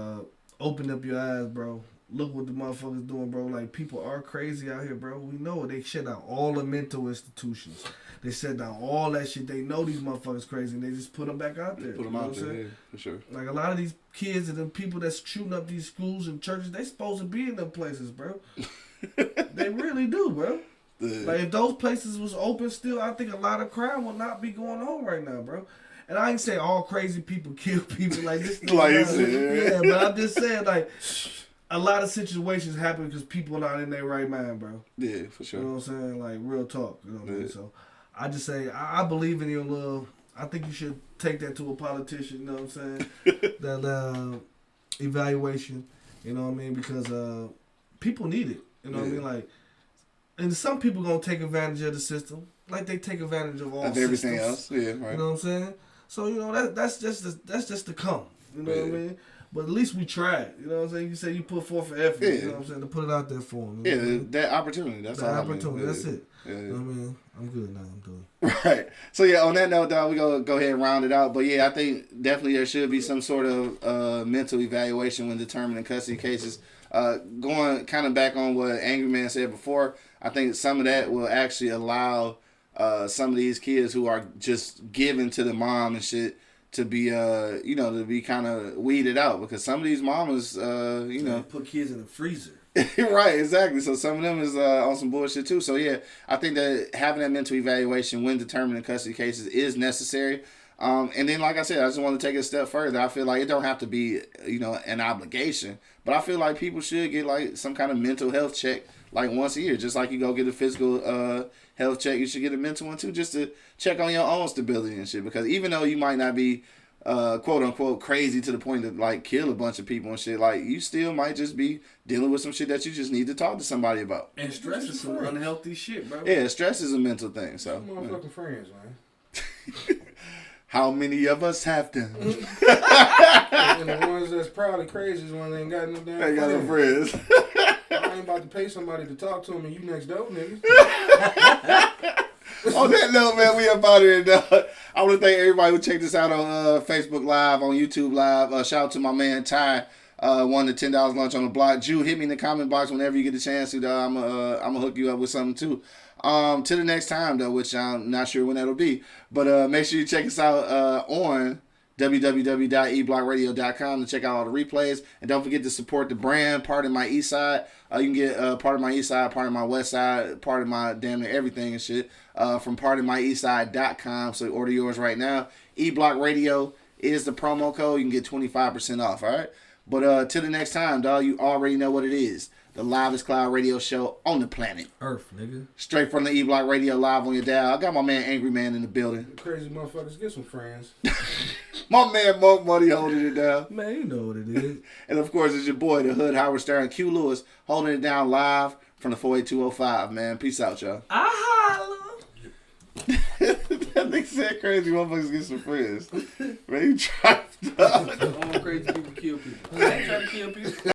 Speaker 2: open up your eyes, bro. Look what the motherfuckers doing, bro. Like, people are crazy out here, bro. We know it. They shut down all the mental institutions. They shut down all that shit. They know these motherfuckers crazy, and they just put them back out there.
Speaker 1: Put them out there, yeah, for sure.
Speaker 2: Like, a lot of these kids and the people that's shooting up these schools and churches, they supposed to be in them places, bro. They really do, bro. Like, if those places was open still, I think a lot of crime would not be going on right now, bro. And I ain't saying all crazy people kill people like this. Yeah, but I'm just saying, like, a lot of situations happen because people not in their right mind, bro.
Speaker 1: Yeah, for sure.
Speaker 2: You know what I'm saying? Like, real talk. You know what I mean? So, I just say, I believe in your love. I think you should take that to a politician, you know what I'm saying? That evaluation, you know what I mean? Because people need it, you know what I mean? Like, and some people gonna take advantage of the system, like they take advantage of all
Speaker 1: everything
Speaker 2: systems,
Speaker 1: else. Yeah, right.
Speaker 2: You know what I'm saying? So, you know, that's just the come. You know what I mean? But at least we tried. You know what I'm saying? You say you put forth an effort. You know what I'm saying? To put it out there for them.
Speaker 1: You know that opportunity. That's all.
Speaker 2: Opportunity. That's it. Yeah. You know what I mean? I'm good now. I'm done.
Speaker 1: Right. So yeah, on that note, dog, we gonna go ahead and round it out. But yeah, I think definitely there should be some sort of mental evaluation when determining custody cases. Going kind of back on what Angry Man said before, I think some of that will actually allow some of these kids who are just given to the mom and shit to be to be kind of weeded out, because some of these mamas
Speaker 2: put kids in the freezer.
Speaker 1: Right, exactly. So some of them is on some bullshit too. So yeah, I think that having that mental evaluation when determining custody cases is necessary. And then, like I said, I just want to take it a step further. I feel like it don't have to be, an obligation, but I feel like people should get like some kind of mental health check like once a year, just like you go get a physical health check. You should get a mental one too, just to check on your own stability and shit. Because even though you might not be quote unquote crazy to the point to like kill a bunch of people and shit. Like you still might just be dealing with some shit that you just need to talk to somebody about.
Speaker 2: And stress is some unhealthy shit, bro.
Speaker 1: Yeah, stress is a mental thing. So
Speaker 3: Motherfucking friends, man.
Speaker 1: how many of us have them?
Speaker 3: And the ones that's probably crazy is when they ain't got no damn
Speaker 1: They got no
Speaker 3: friends.
Speaker 1: friends.
Speaker 3: I ain't about to pay somebody to talk to them and you next door, nigga.
Speaker 1: On that note, man, we up out here. Dog. I want to thank everybody who checked us out on Facebook Live, on YouTube Live. Shout out to my man Ty, won the $10 lunch on the block. Jew, hit me in the comment box whenever you get a chance to. I'm gonna hook you up with something too. To the next time though, which I'm not sure when that'll be, but make sure you check us out on www.eblockradio.com to check out all the replays, and don't forget to support the brand. Part of my East Side, you can get part of my East Side, part of my West Side, part of my damn near everything and shit from partofmyeastside.com. So order yours right now. eBlock Radio is the promo code. You can get 25% off. All right, but till the next time, dog, you already know what it is. The livest cloud radio show on the planet.
Speaker 2: Earth, nigga.
Speaker 1: Straight from the eBlock Radio live on your dial. I got my man Angry Man in the building.
Speaker 3: Crazy motherfuckers, get some friends.
Speaker 1: My man Monk Money holding it down.
Speaker 2: Man, you know what it is.
Speaker 1: And of course, it's your boy, the Hood Howard Stern, Q Lewis, holding it down live from the 48205, man. Peace out, y'all.
Speaker 2: I holla.
Speaker 1: That nigga said crazy motherfuckers get some friends. Man, you tried.
Speaker 2: All crazy people kill people. I ain't trying to kill people.